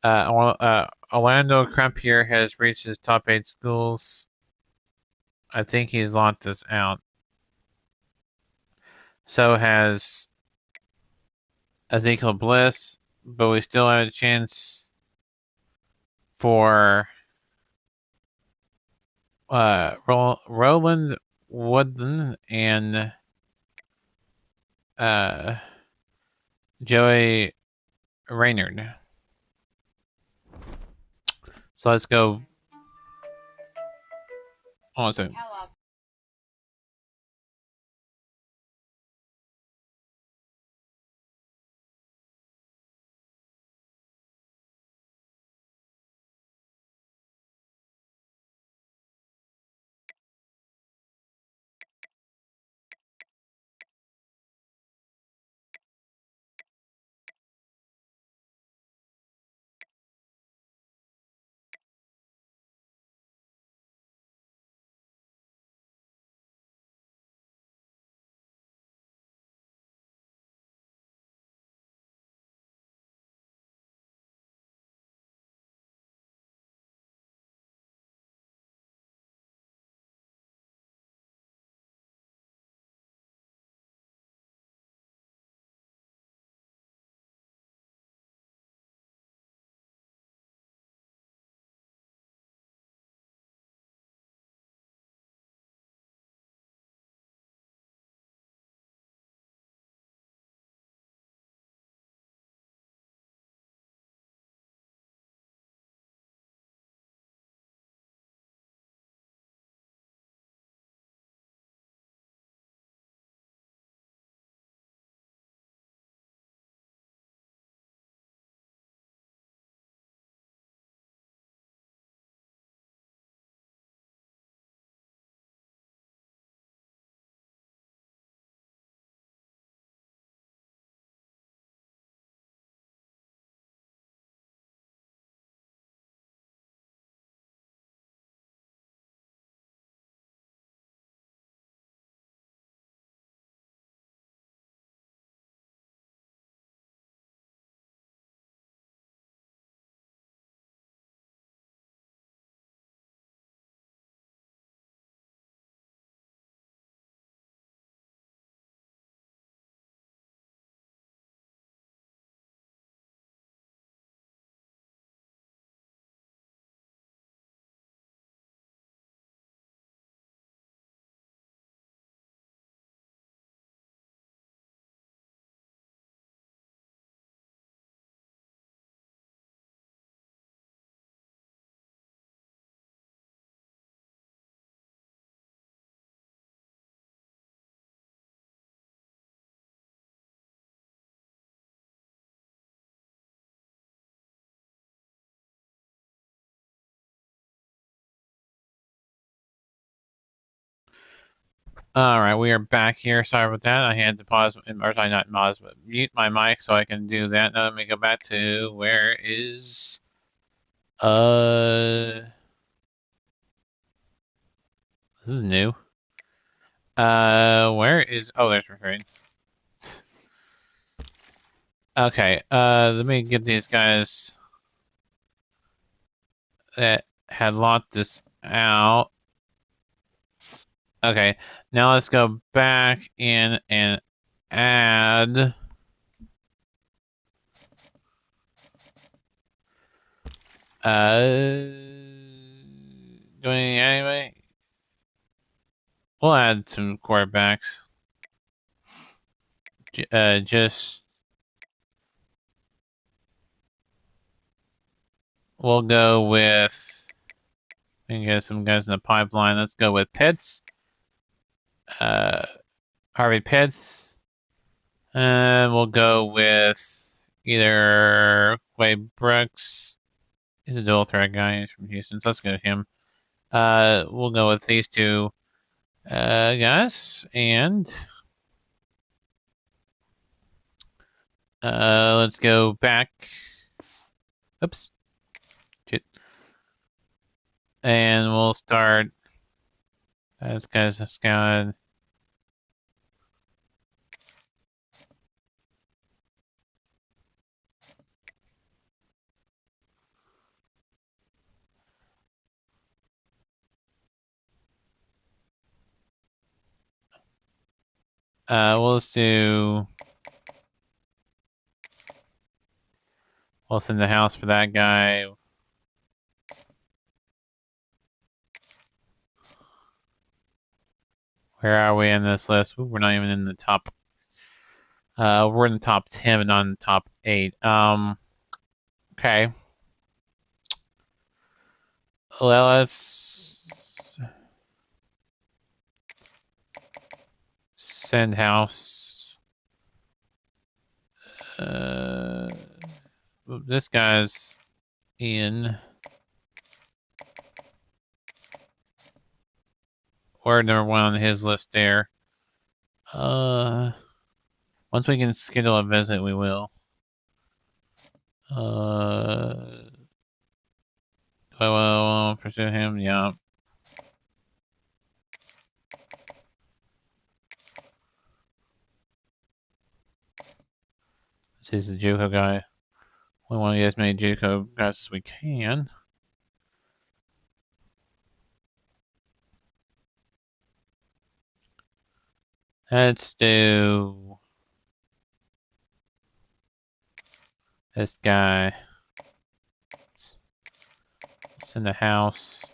Orlando Crumpier has reached his top 8 schools. I think he's locked this out. So has Ezekiel Bliss, but we still have a chance for Roland Woodland and Joey Raynard. So let's go. Hold on a second. Alright, we are back here. Sorry about that. I had to pause, or sorry, not pause, but mute my mic so I can do that. Now let me go back to where is. This is new. Where is. Oh, there's recruiting. Okay, let me get these guys that had locked this out. Okay, now let's go back in and add. Doing anyway. We'll add some quarterbacks. Just we'll go with, we can get some guys in the pipeline. Let's go with Pitts. Harvey Pitts. And we'll go with either Clay Brooks. He's a dual threat guy. He's from Houston, so let's go with him. We'll go with these two guys, and let's go back. Oops. Shit. And we'll start. This guy's a scout. We'll just do. We'll send the house for that guy. Where are we in this list? Ooh, we're not even in the top. We're in the top 10, but not in the top 8. Okay. Well, let's send house. This guy's in. We're number 1 on his list there. Once we can schedule a visit, we will. Do I want to pursue him? Yeah. This is the JUCO guy. We want to get as many JUCO guys as we can. Let's do this guy. It's in the house.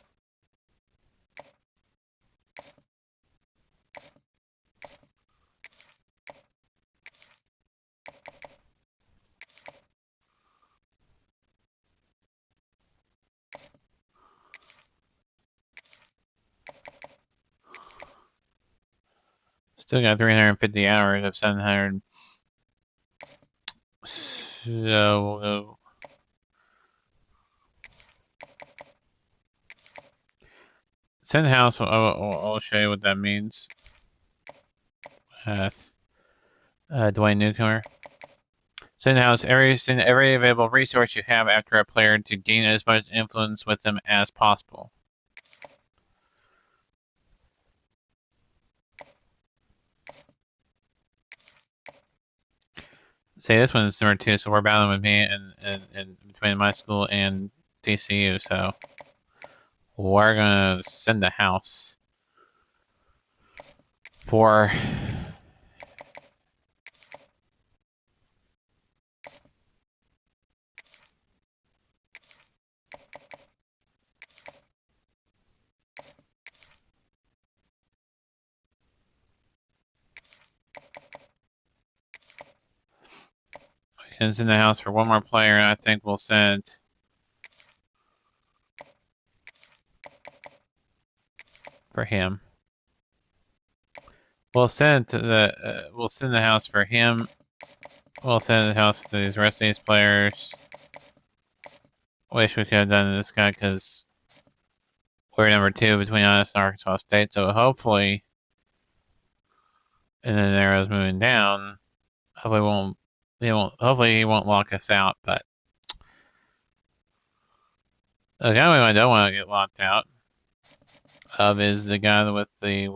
Still got 350 hours of 700. So we'll go. Send house. I'll show you what that means. Dwayne Newcomer. Send house every available resource you have after a player to gain as much influence with them as possible. Say this one's number 2, so we're battling with me and between my school and DCU, so we're gonna send the house for and send the house for one more player, and I think we'll send for him. We'll send the house for him. We'll send the house to these rest of these players. Wish we could have done this guy because we're number 2 between us and Arkansas State. So hopefully, and then the arrow's moving down. Hopefully he won't lock us out. But the guy I don't want to get locked out of is the guy with the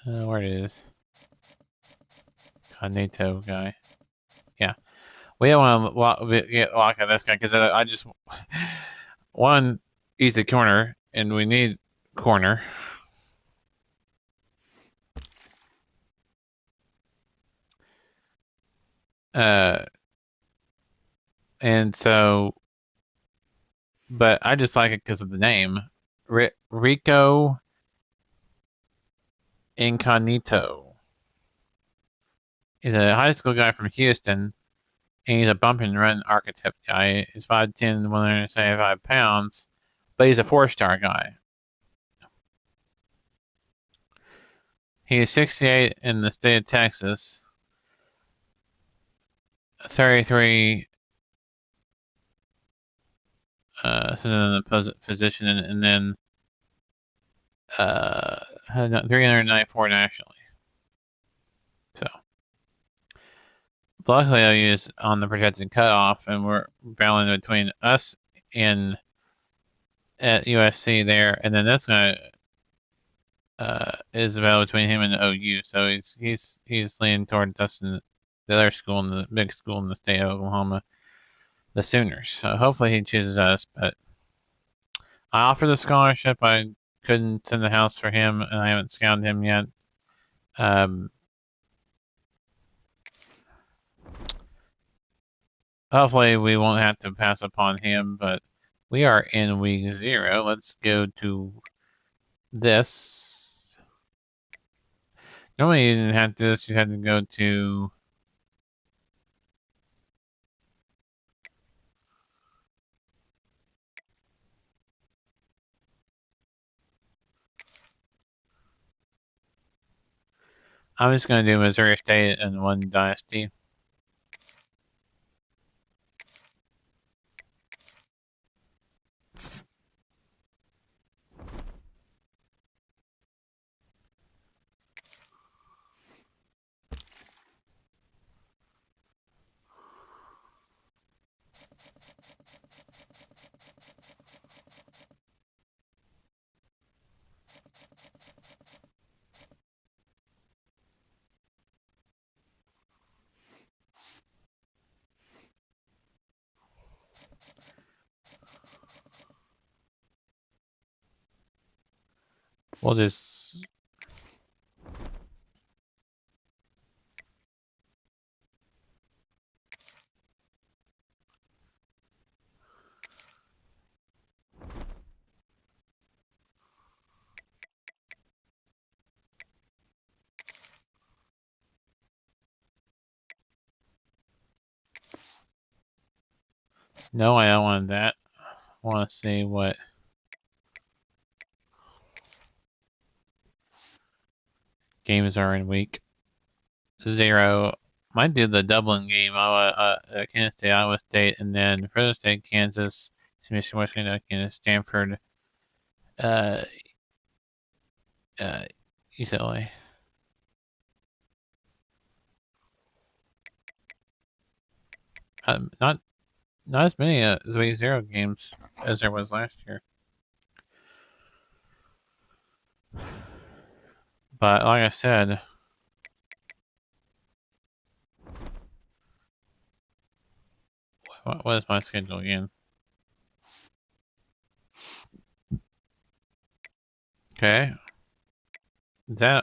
where it is. Cognito guy. Yeah. We don't want to get locked at this guy because I just one, he's a corner, and we need corner. And so, but I just like it because of the name, Rico Incognito. He's a high school guy from Houston. And he's a bump and run archetype guy. He's 5'10", 175 pounds, but he's a 4-star guy. He is 68 in the state of Texas, 33 in the position, and then 394 nationally. So, luckily, I use on the projected cutoff, and we're battling between us and at USC there, and then this guy is a battle between him and OU. So he's leaning towards us and the other school in the big school in the state of Oklahoma, the Sooners. So hopefully he chooses us. But I offered the scholarship. I couldn't send the house for him, and I haven't scouted him yet. Hopefully we won't have to pass upon him, but we are in week 0. Let's go to this. Normally you didn't have to do this, you had to go to I'm just gonna do Missouri State and one dynasty. We'll just no, I don't want that. I want to see what games are in week 0. Might do the Dublin game. Kansas State, Iowa State, and then Fresno State, Kansas, Michigan, Washington, Kansas, Stanford, uh, UCLA. Not as many week 0 games as there was last year. But like I said, what is my schedule again? Okay.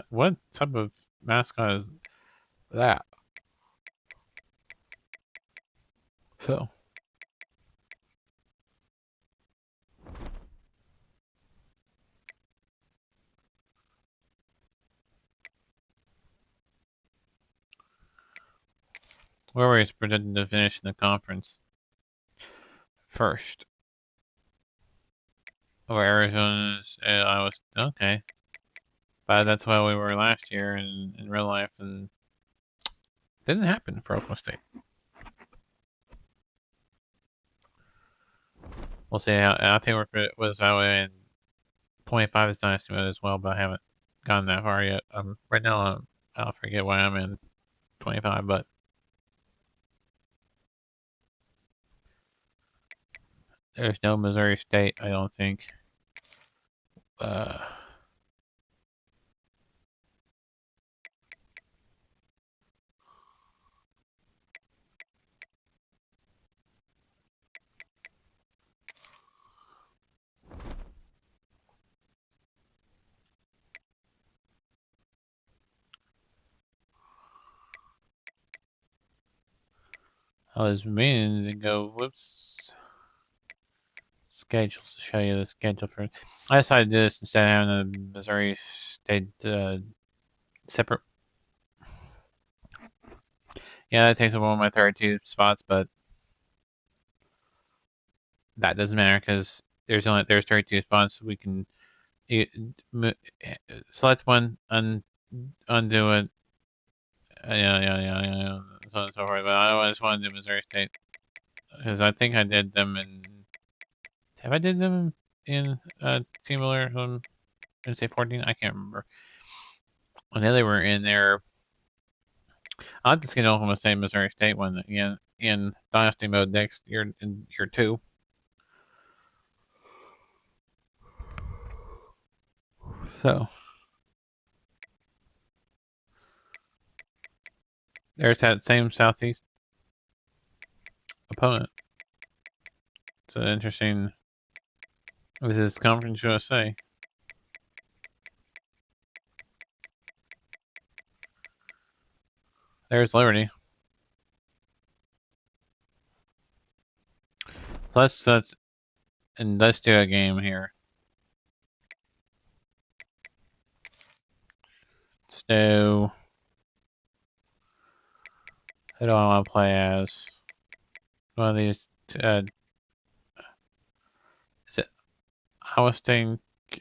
What type of mascot is that? So, where were we predicted to finish in the conference? First. Over Arizona's, I was okay. But that's why we were last year in real life, and didn't happen for Oklahoma State. We'll see how. I think it was that way, and 25 is dynasty mode as well, but I haven't gotten that far yet. Right now, I'll forget why I'm in 25, but there's no Missouri State, I don't think. Uh, I was meaning to go. Whoops. Schedules to show you the schedule for. I decided to do this instead of having the Missouri State separate. Yeah, that takes up one of my 32 spots, but that doesn't matter because there's 32 spots. We can you, select one, undo it. Yeah. So on and so forth. But I just want to do Missouri State because I think I did them in. Have I did them in Team Miller in say 14? I can't remember. I know they were in there. I'll have to get Oklahoma State, Missouri State one again in Dynasty mode next year in year 2. So there's that same Southeast opponent. So interesting. This is Conference USA. There's Liberty. So let's do a game here. So who do I want to play as? One of these. Is it Iowa State?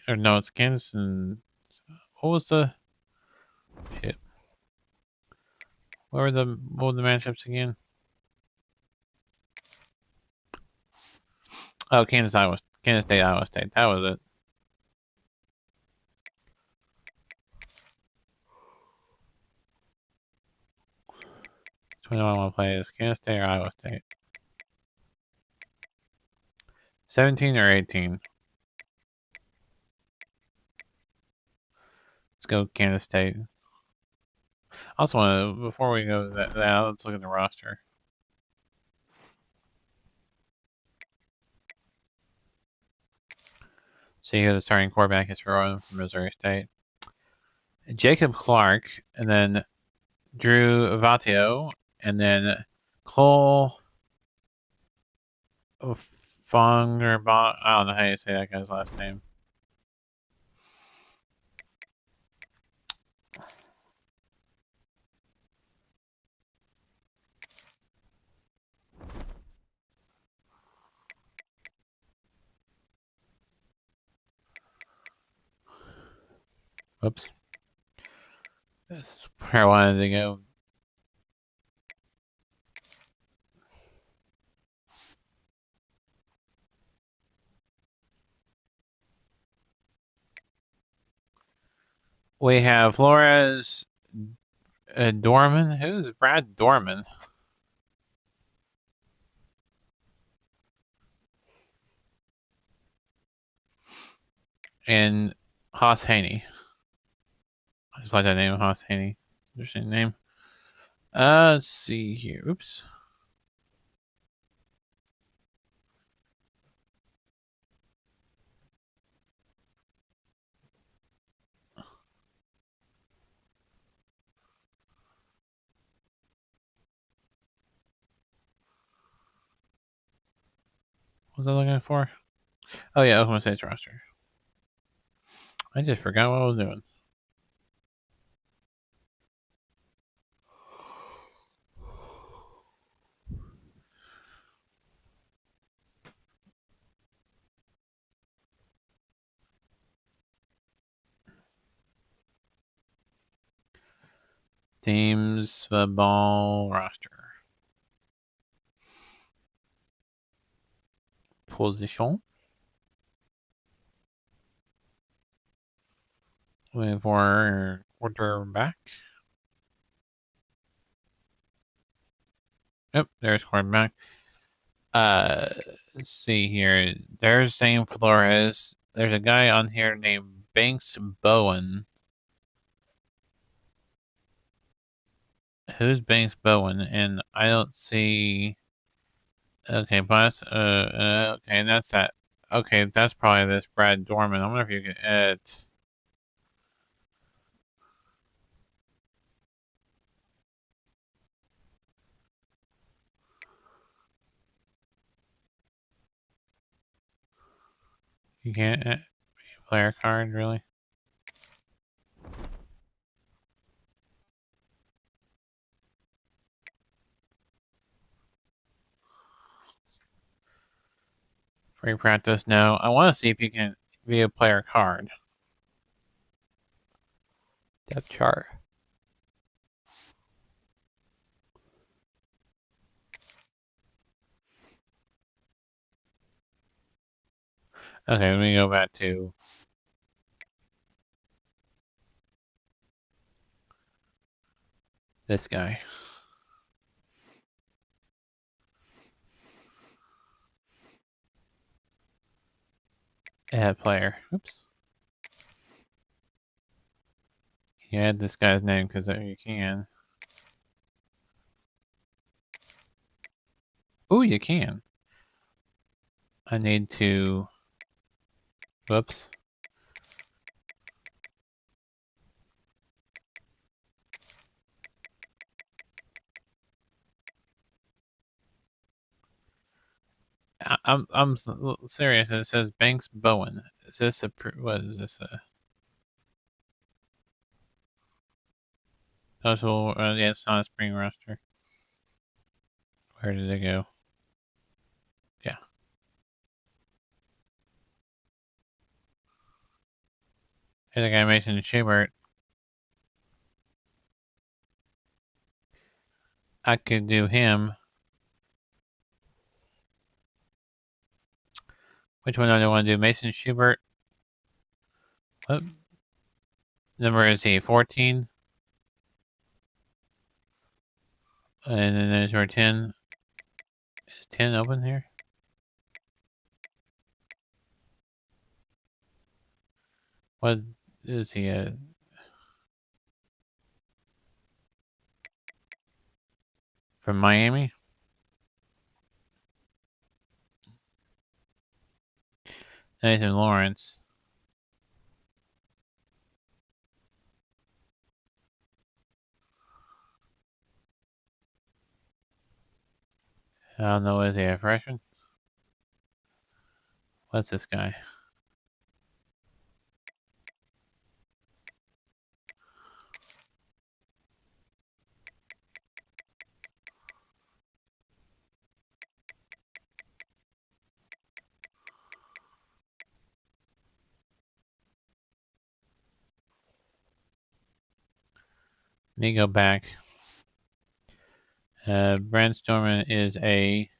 Or no, it's Kansas and what was the shit? What were the matchups again? Oh, Kansas State, Iowa State. That was it. Which one do I want to play as? Kansas State or Iowa State? 17 or 18? Let's go Kansas State. I also want to, before we go to that, let's look at the roster. See who the starting quarterback is for Missouri State. Jacob Clark, and then Drew Vatio, and then Cole Fong or I don't know how you say that guy's last name. Whoops. That's where I wanted to go. We have Flores Dorman. Who's Brad Dorman? And Haas Haney. I just like that name, Haas Haney. Interesting name. Let's see here. Oops. What was I looking for? Oh yeah, Oklahoma State's roster. I just forgot what I was doing. Teams football roster. Position. Waiting for quarterback. Yep, there's quarterback. Let's see here. There's Zane Flores. There's a guy on here named Banks Bowen. Who's Banks Bowen? And I don't see. Okay, but okay, and that's that. Okay, that's probably this Brad Dorman. I wonder if you can edit. You can't edit player card, really? Free practice? No. I want to see if you can view a player card. Depth chart. Okay, let me go back to this guy. Add player. Oops. You add this guy's name because you can. Oh, you can. I need to. Whoops. I'm serious. It says Banks Bowen. Is this a what is this a total? Yeah, it's not a spring roster. Where did it go? Yeah. I think I mentioned Schubert. I could do him. Which one do I want to do? Mason Schubert. What number is he? 14. And then there's our 10. Is 10 open here? What is he? From Miami? Nathan Lawrence. I don't know. Is he a freshman? What's this guy? Let me go back. Brandstorman is a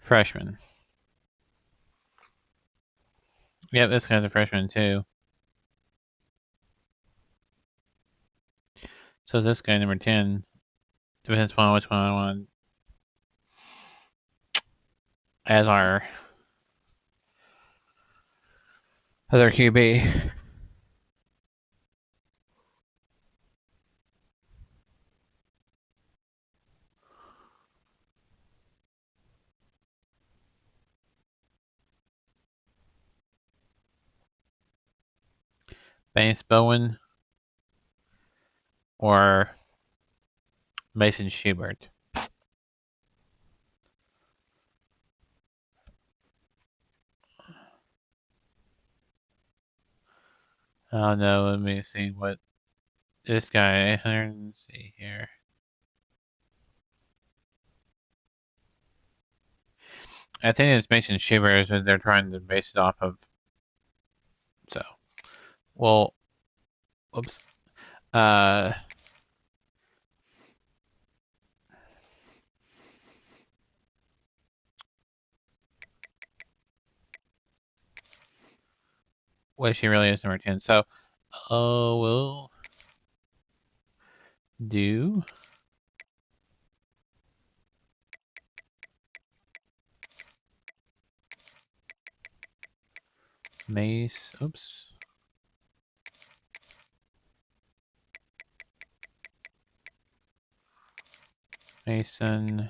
freshman. Yep, this guy's a freshman too. So this guy, number 10. Depends upon which one I want as our other QB. Banks Bowen or Mason Schubert. I don't know. Let me see what this guy. Let's see here. I think it's Mason Schubert is what they're trying to base it off of. So, well, whoops. Well, she really is number 10. So, we'll do Mace. Oops. Mason.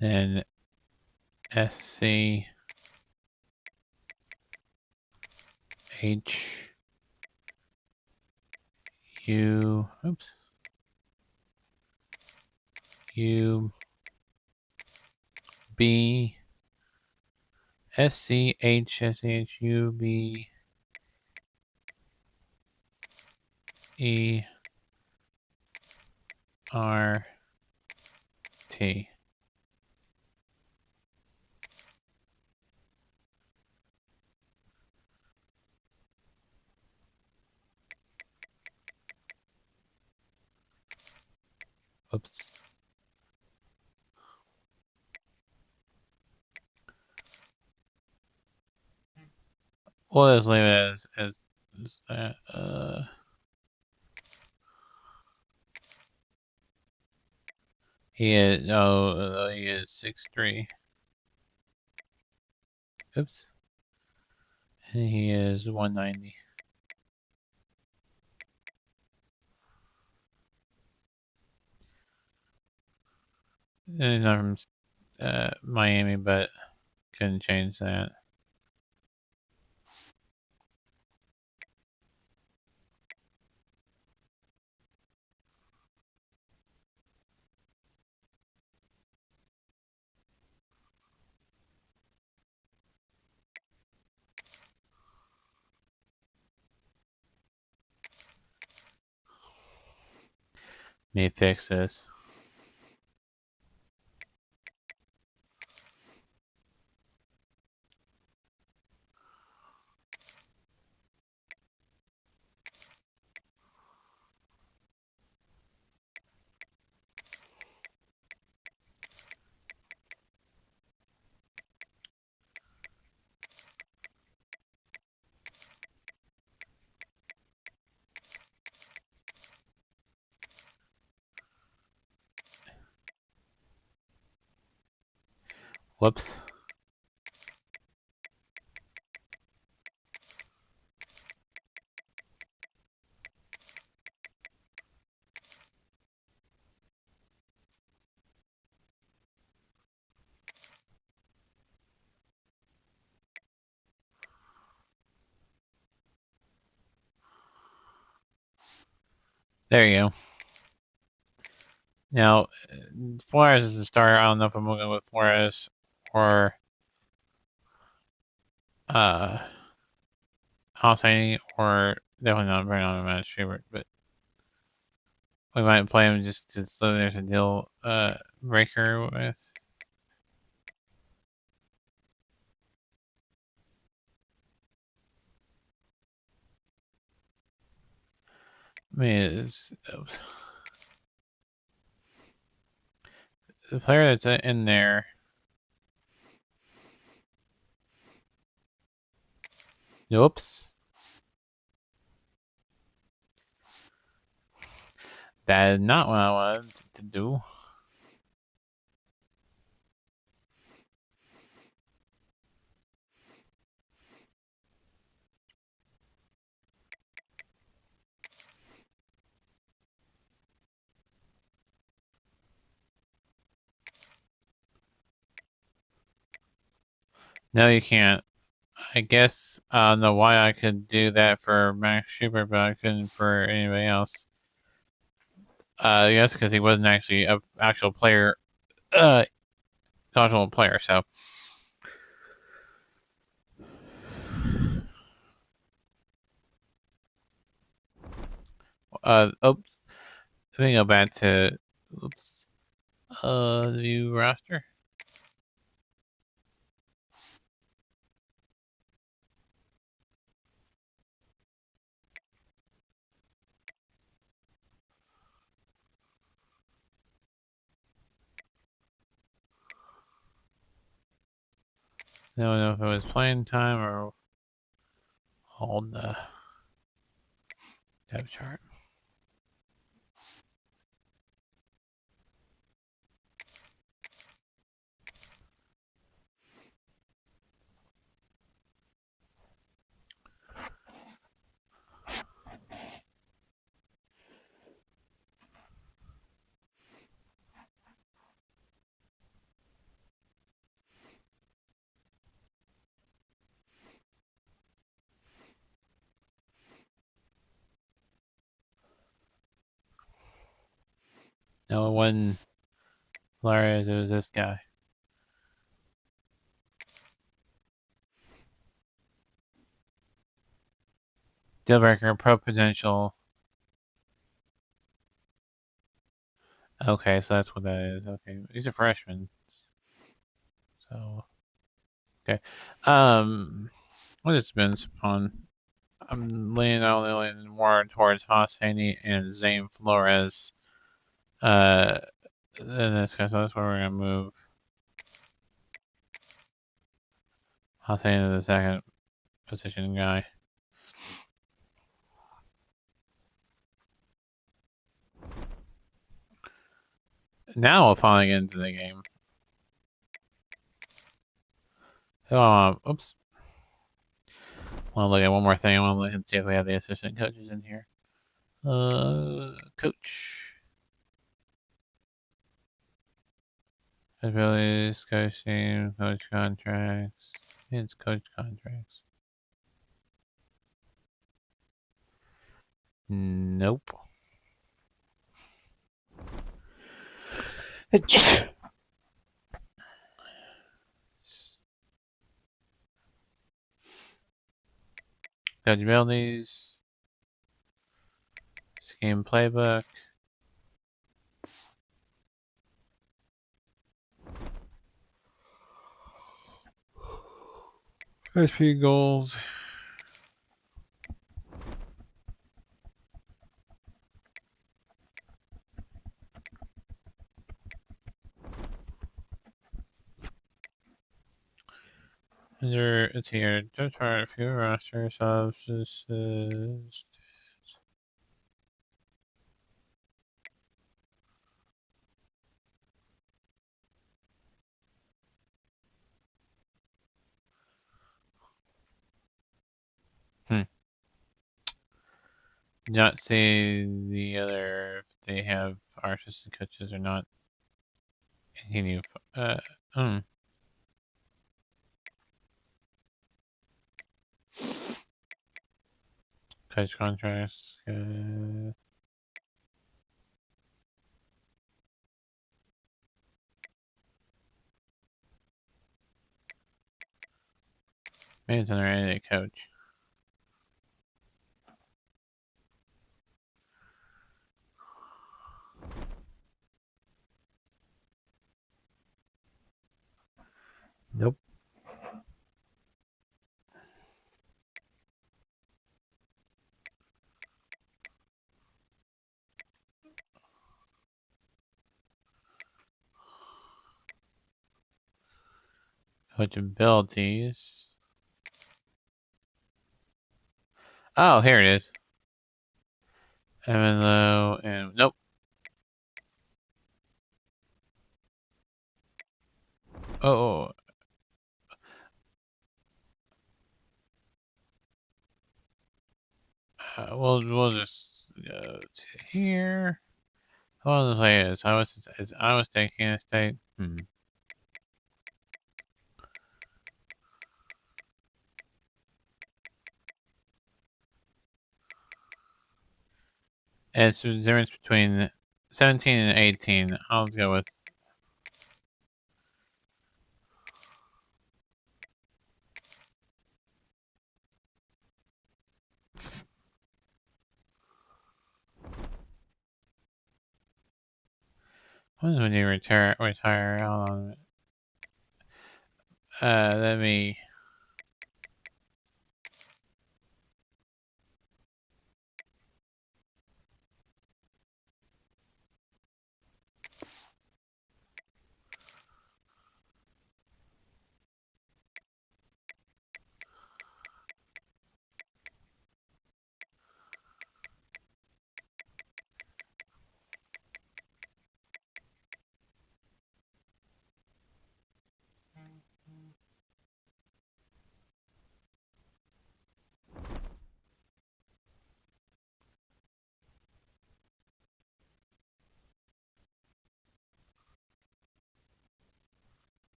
Then SC H U oops U B SCHSHUB ERT. Oops. We'll just leave it as that. He is he is 6'3". Oops. And he is 190. And he's not from Miami, but couldn't change that. Let me fix this. Whoops. There you go. Now, Flores is the starter. I don't know if I'm looking with Flores or Alshani, or definitely not bringing on a Matt Schubert, but we might play him just because there's a deal breaker with. I mean, the player that's in there. Oops. That is not what I wanted to do. No, you can't. I guess I don't know why I could do that for Max Schubert, but I couldn't for anybody else. Yes, because he wasn't actually an actual player, casual player. So, oops. Let me go back to, oops, the view roster. I don't know if it was playing time or hold the depth chart. No, it wasn't Flores, it was this guy. Dealbreaker, pro potential. Okay, so that's what that is. Okay, he's a freshman. So, okay. What it depends upon. I'm leaning more towards Haas Haney and Zane Flores. In this case, so that's where we're gonna move. Haas Haney to the second position guy. Now we'll finally get into the game. Oops. I want to look at one more thing. I want to look and see if we have the assistant coaches in here. Coach. Abilities, coach team, coach contracts. It's coach contracts. Nope. Coach abilities. Scheme playbook. SP goals. It's here. Don't try a few roster subs. Not say the other if they have our assistant coaches or not. Can you hmm. Coach contracts. Maybe it's under any coach. Nope. Coach abilities. Oh, here it is. Evan Lowe and nope. Oh. We'll just go to here. Oh, the play is I was thinking a state. And it's the difference between 17 and 18. I'll go with. When you retire? Hold on a minute. Let me.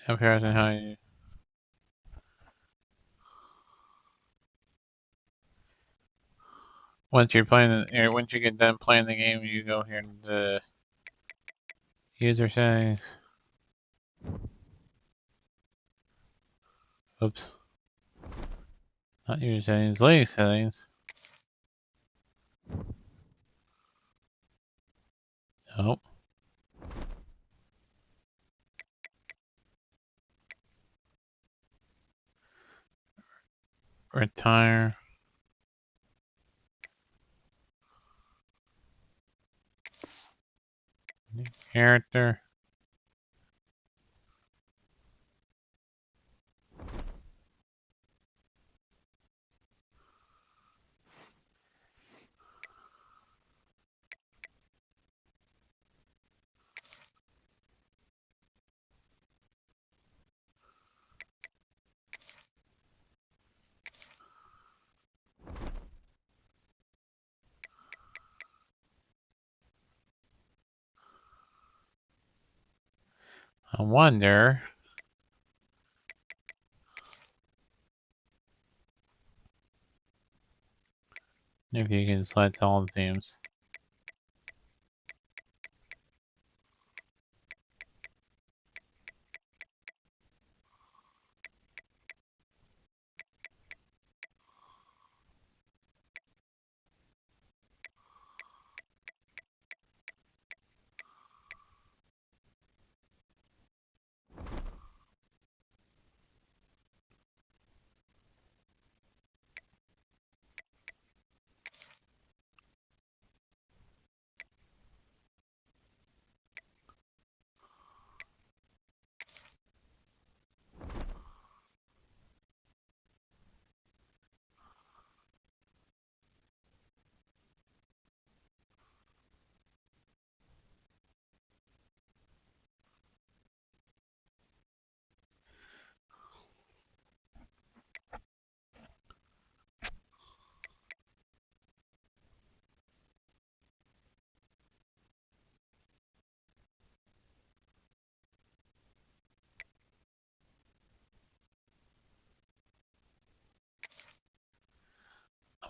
Comparison how you. once you're playing, or once you get done playing the game, you go here to the user settings. Oops. Not user settings, league settings. Nope. Retire. New character. I wonder if you can select all the teams.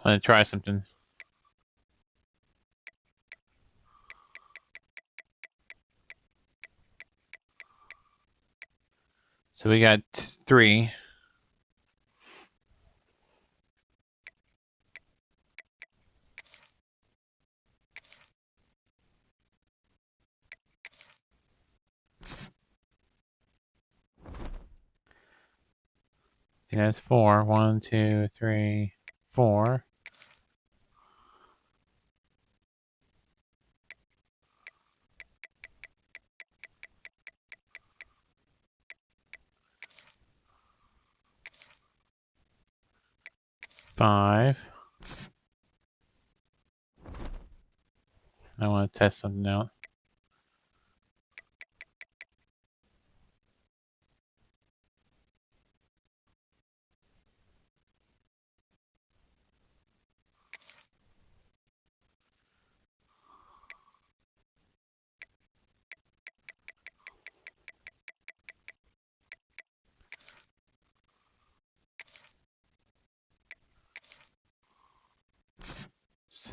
I'm gonna try something. So we got 3. That's 4. 1, 2, 3, 4. Five. I want to test something out.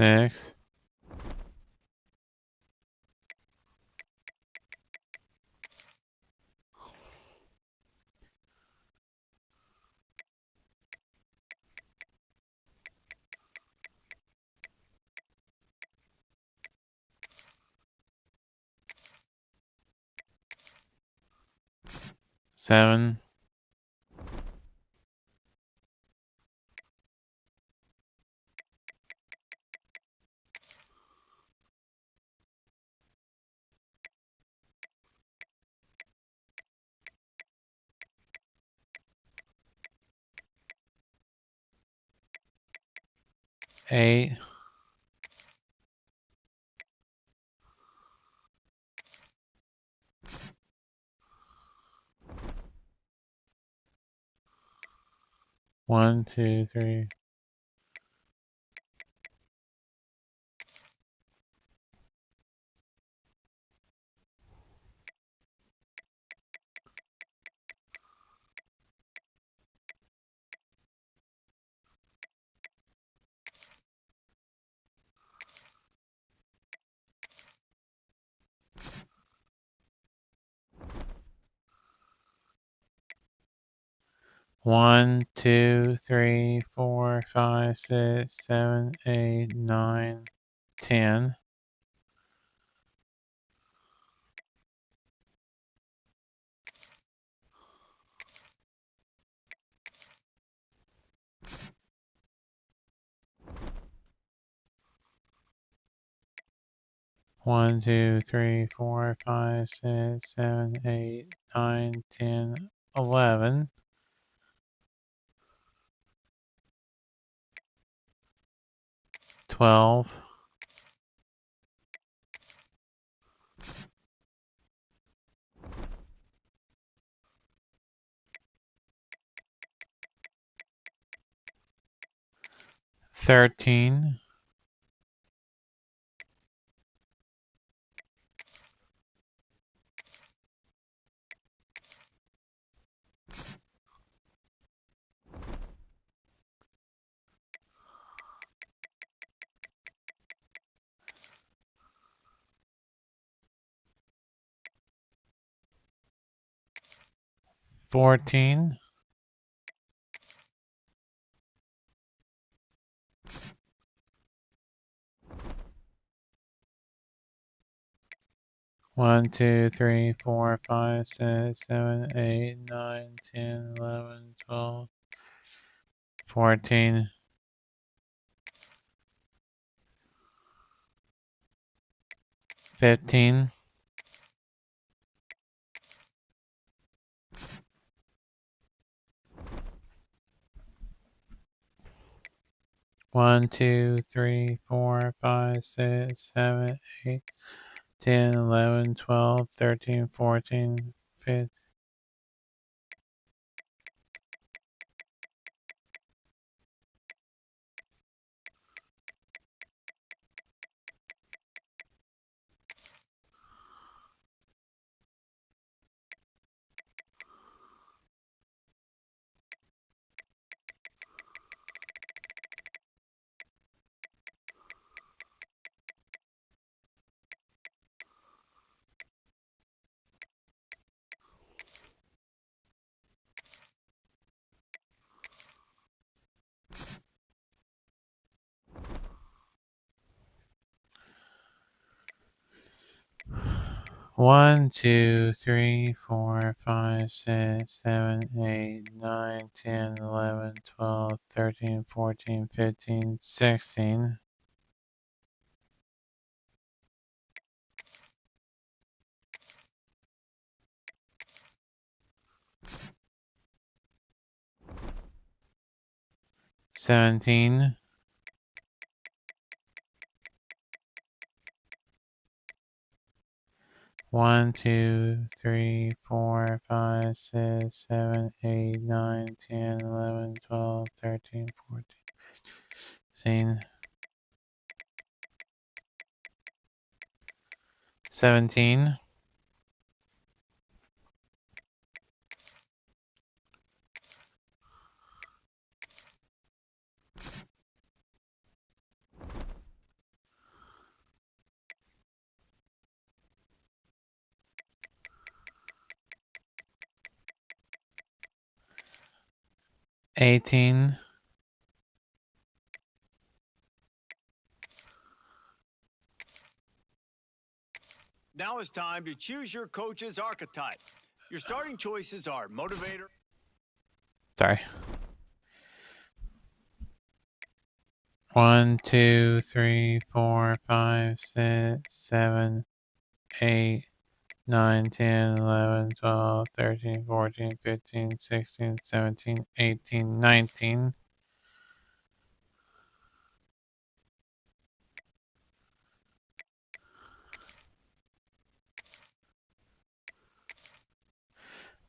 Six. Seven. Eight. One, two, three. 1, 2, 3, 4, 5, 6, 7, 8, 9, 10. 1, 2, 3, 4, 5, 6, 7, 8, 9, 10, 11. 12. 13. 14. 1, 2, 3, 4, 5, 6, 7, 8, 9, 10, 11, 12, 14. 15. 1, 2, 3, 4, 5, 6, 7, 8, 10, 11, 12, 13, 14, 15. 1, 2, 3, 4, 5, 6, 7, 8, 9, 10, 11, 12, 13, 14, 15, 16. 17. 1, 2, 3, 4, 5, 6, 7, 8, 9, 10, 11, 12, 13, 14, 15. 17. 18. Now it's time to choose your coach's archetype. Your starting choices are motivator. Sorry. 1, 2, 3, 4, 5, 6, 7, 8, 9, 10, 11, 12, 13, 14, 15, 16, 17, 18, 19.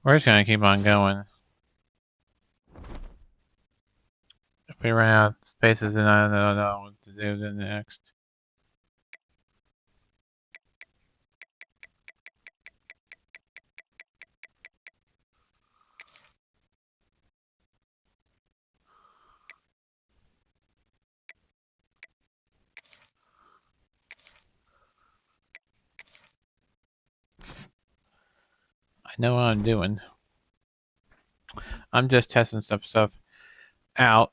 We're just gonna keep on going. If we run out of spaces, then I don't know what to do then next. I know what I'm doing. I'm just testing stuff out.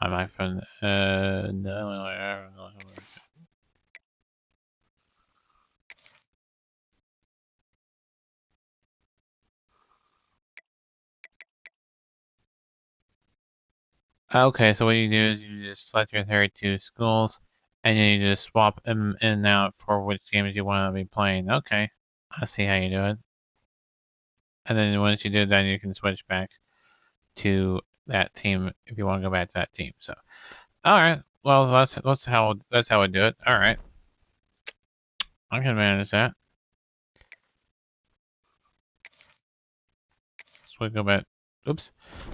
My microphone. No. Okay, so what you do is you just select your 32 schools, and then you just swap them in and out for which games you want to be playing. Okay, I see how you do it. And then once you do that, you can switch back to that team if you want to go back to that team. So, all right, well that's how I do it. All right, I can manage that. So we go back. Oops,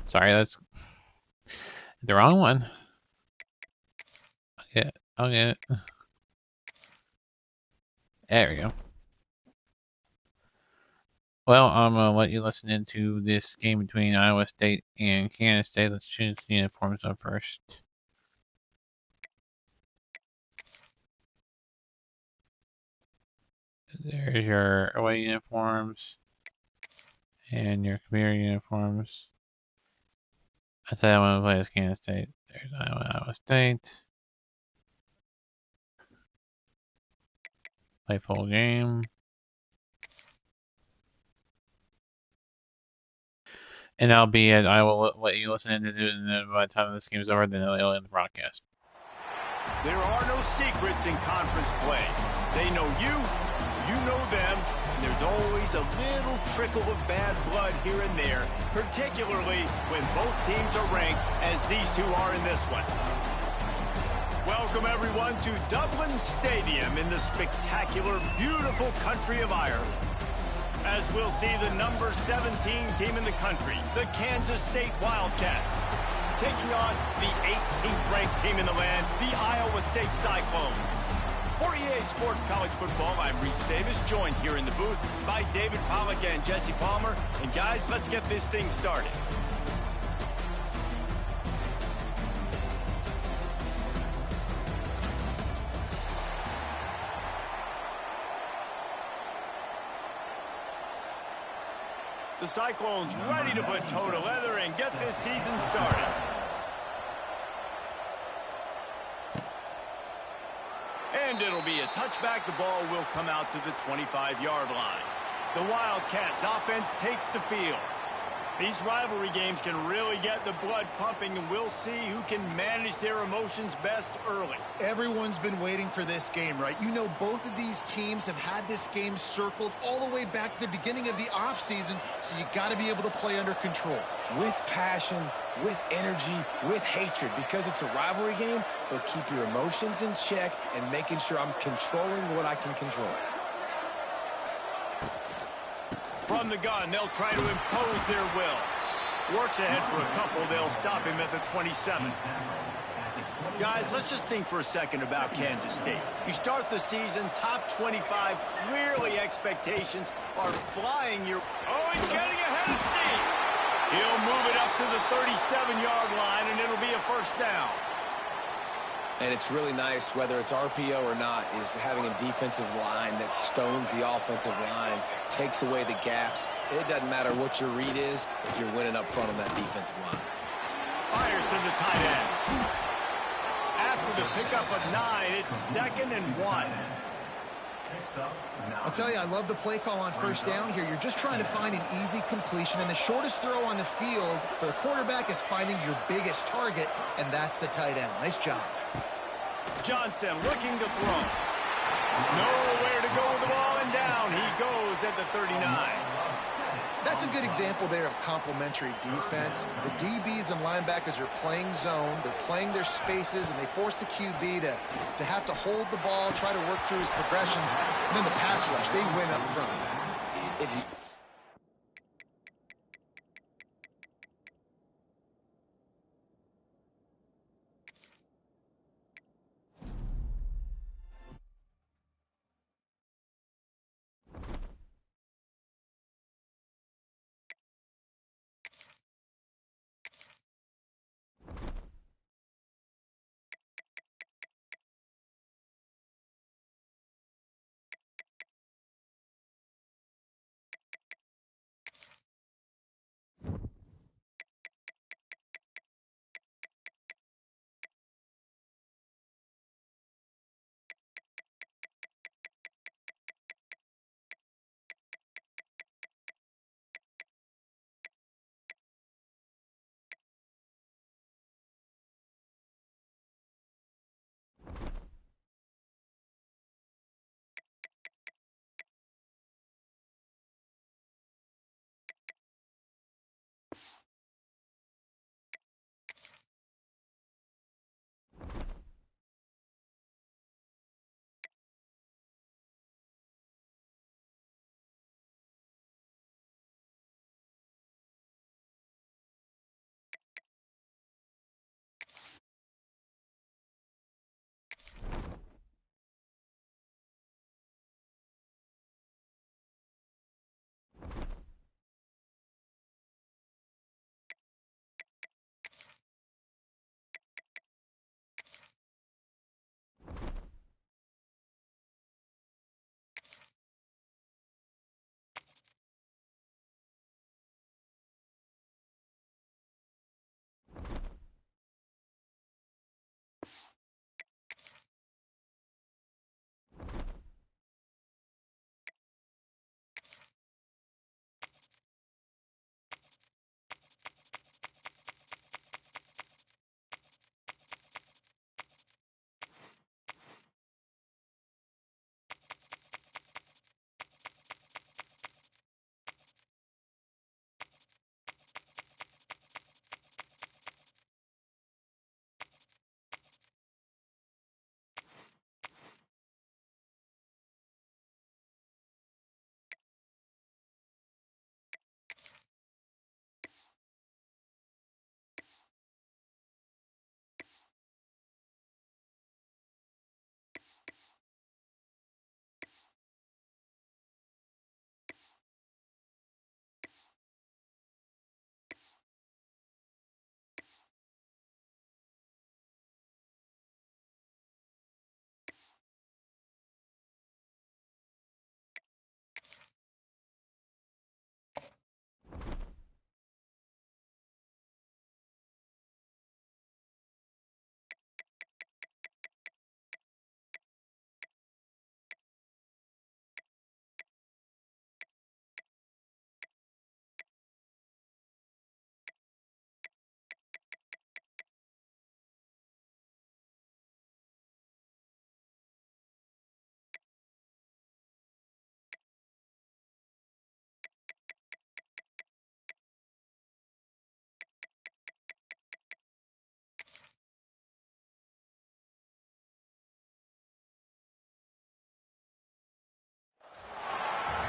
sorry, that's the wrong one. I'll get it. There we go. Well, I'm gonna let you listen into this game between Iowa State and Kansas State. Let's choose the uniforms up first. There's your away uniforms and your computer uniforms. I said I want to play as Kansas State. There's Iowa State. Play full game. And I will let you listen to it, and then by the time this game is over, then it'll end the broadcast. There are no secrets in conference play. They know you know them, and there's always a little trickle of bad blood here and there, particularly when both teams are ranked as these two are in this one. Welcome, everyone, to Dublin Stadium in the spectacular, beautiful country of Ireland. As we'll see the number 17 team in the country, the Kansas State Wildcats, taking on the 18th ranked team in the land, the Iowa State Cyclones. For EA Sports College Football, I'm Reese Davis, joined here in the booth by David Pollack and Jesse Palmer. And guys, let's get this thing started. The Cyclones ready to put toe to leather and get this season started. And it'll be a touchback. The ball will come out to the 25-yard line. The Wildcats offense takes the field. These rivalry games can really get the blood pumping, and we'll see who can manage their emotions best early. Everyone's been waiting for this game, right? You know, both of these teams have had this game circled all the way back to the beginning of the offseason, so you got to be able to play under control. With passion, with energy, with hatred, because it's a rivalry game, they'll keep your emotions in check and making sure I'm controlling what I can control. From the gun, they'll try to impose their will. Works ahead for a couple. They'll stop him at the 27. Guys, let's just think for a second about Kansas State. You start the season top 25. Clearly, expectations are flying your... Oh, he's getting ahead of steam. He'll move it up to the 37-yard line, and it'll be a first down. And it's really nice, whether it's RPO or not, is having a defensive line that stones the offensive line, takes away the gaps. It doesn't matter what your read is if you're winning up front on that defensive line. Fires to the tight end. After the pickup of 9, it's 2nd and 1. I'll tell you, I love the play call on first down here. You're just trying to find an easy completion, and the shortest throw on the field for the quarterback is finding your biggest target, and that's the tight end. Nice job. Johnson looking to throw. Nowhere to go with the ball, and down he goes at the 39. That's a good example there of complementary defense. The DBs and linebackers are playing zone, they're playing their spaces, and they force the QB to have to hold the ball, try to work through his progressions, and then the pass rush, they win up front. It's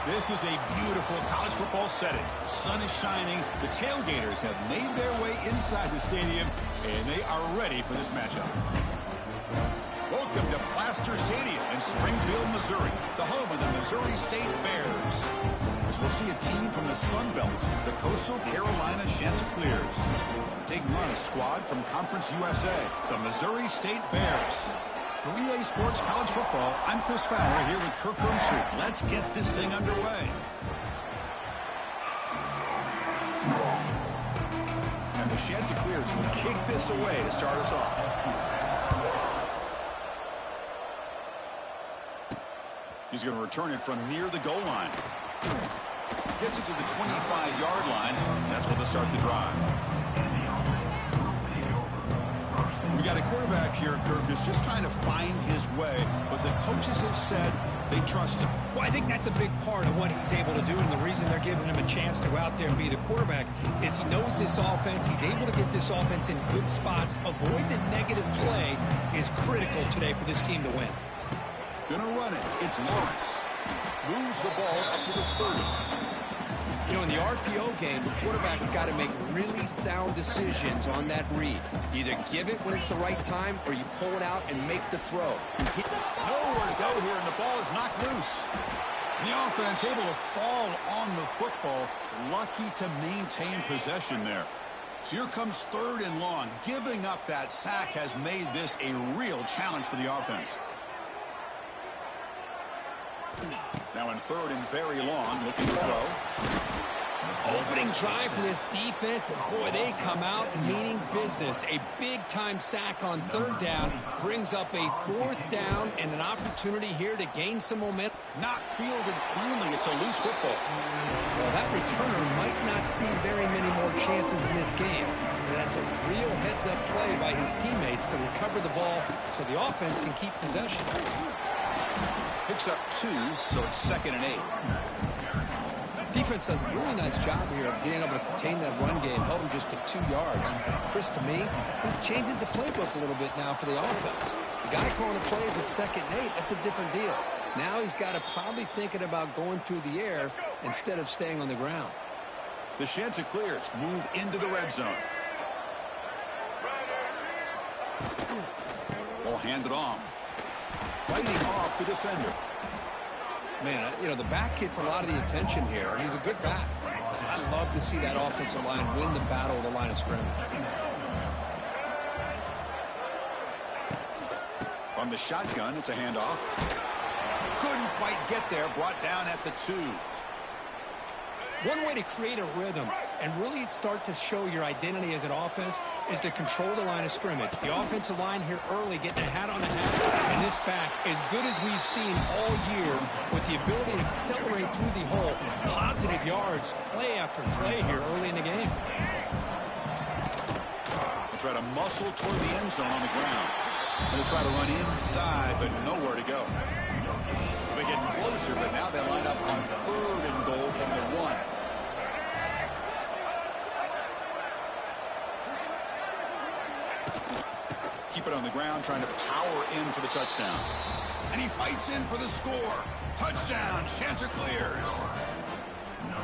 This is a beautiful college football setting. The sun is shining. The tailgaters have made their way inside the stadium, and they are ready for this matchup. Welcome to Plaster Stadium in Springfield, Missouri, the home of the Missouri State Bears. As we'll see a team from the Sun Belt, the Coastal Carolina Chanticleers, taking on a squad from Conference USA, the Missouri State Bears. For EA Sports College Football, I'm Chris Fowler here with Kirk Herbstreit. Let's get this thing underway. And the Chanticleers will kick this away to start us off. He's going to return it from near the goal line. Gets it to the 25-yard line. That's where they'll start the drive. We got a quarterback here, Kirk, who's just trying to find his way, but the coaches have said they trust him. Well, I think that's a big part of what he's able to do, and the reason they're giving him a chance to go out there and be the quarterback is he knows this offense. He's able to get this offense in good spots. Avoid the negative play is critical today for this team to win. Gonna run it. It's Lawrence. Moves the ball up to the 30. You know, in the RPO game, the quarterback's got to make really sound decisions on that read. Either give it when it's the right time, or you pull it out and make the throw. Nowhere to go here, and the ball is knocked loose. The offense able to fall on the football, lucky to maintain possession there. So here comes 3rd and long. Giving up that sack has made this a real challenge for the offense. Now in 3rd and very long, looking to throw. Opening drive for this defense, and boy, they come out meaning business. A big-time sack on 3rd down brings up a 4th down and an opportunity here to gain some momentum. Not fielded cleanly. It's a loose football. Well, that returner might not see very many more chances in this game. And that's a real heads-up play by his teammates to recover the ball so the offense can keep possession. Picks up 2, so it's 2nd and 8. Defense does a really nice job here of being able to contain that run game, held him just to 2 yards. Chris, to me, this changes the playbook a little bit now for the offense. The guy calling the plays at 2nd and 8, that's a different deal. Now he's got to probably thinking about going through the air instead of staying on the ground. The Chanticleers move into the red zone. Ball handed off. Fighting off the defender. Man, you know, the back gets a lot of the attention here. He's a good back. I love to see that offensive line win the battle of the line of scrimmage. On the shotgun, it's a handoff. Couldn't quite get there. Brought down at the 2. One way to create a rhythm and really start to show your identity as an offense is to control the line of scrimmage. The offensive line here early getting a hat on the hat, and this back as good as we've seen all year with the ability to accelerate through the hole. Positive yards, play after play here early in the game. They try to muscle toward the end zone on the ground. And they try to run inside, but nowhere to go. They get closer, but now they line up on 3rd and goal from the 1. Keep it on the ground, trying to power in for the touchdown. And he fights in for the score. Touchdown, Chancer clears.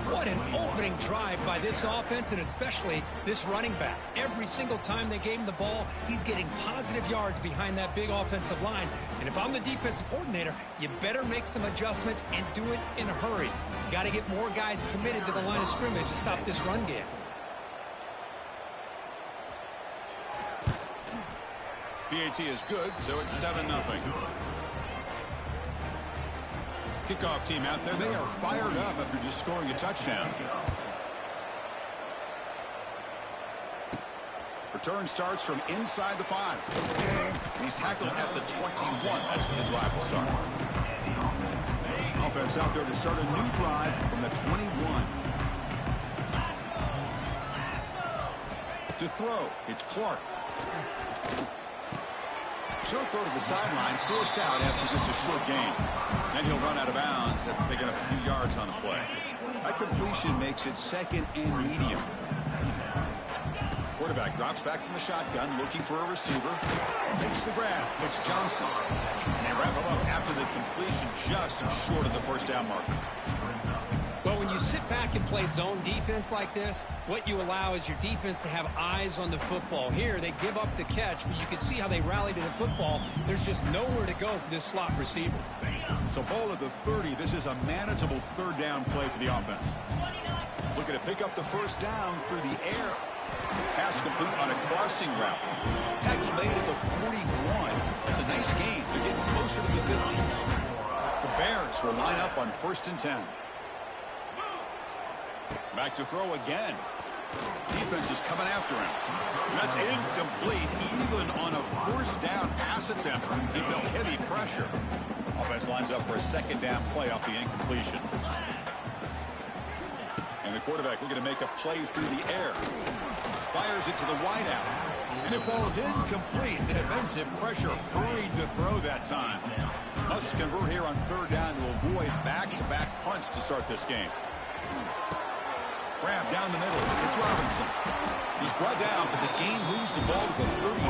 What an opening drive by this offense, and especially this running back. Every single time they gave him the ball, he's getting positive yards behind that big offensive line. And if I'm the defensive coordinator, you better make some adjustments and do it in a hurry. You got to get more guys committed to the line of scrimmage to stop this run game. PAT is good, so it's 7-0. Kickoff team out there, they are fired up after just scoring a touchdown. Return starts from inside the 5. He's tackled at the 21. That's when the drive will start. Offense out there to start a new drive from the 21. To throw, it's Clark. Short throw to the sideline, forced out after just a short gain. Then he'll run out of bounds after picking up a few yards on the play. That completion makes it 2nd and medium. Quarterback drops back from the shotgun, looking for a receiver. Makes the grab. It's Johnson. And they wrap him up after the completion, just short of the first down marker. Well, when you sit back and play zone defense like this, what you allow is your defense to have eyes on the football. Here, they give up the catch, but you can see how they rally to the football. There's just nowhere to go for this slot receiver. So ball at the 30. This is a manageable 3rd down play for the offense. Looking to pick up the first down through the air. Pass complete on a crossing route. Tackle made at the 41. That's a nice gain. They're getting closer to the 50. The Bears will line up on 1st and 10. Back to throw again. Defense is coming after him. That's incomplete. Even on a 1st down pass attempt, he felt heavy pressure. Offense lines up for a 2nd down play off the incompletion. And the quarterback looking to make a play through the air. Fires it to the wideout. And it falls incomplete. The defensive pressure hurried to throw that time. Must convert here on 3rd down to avoid back-to-back punts to start this game. Grab down the middle. It's Robinson. He's brought down, but the game moves the ball to the 39.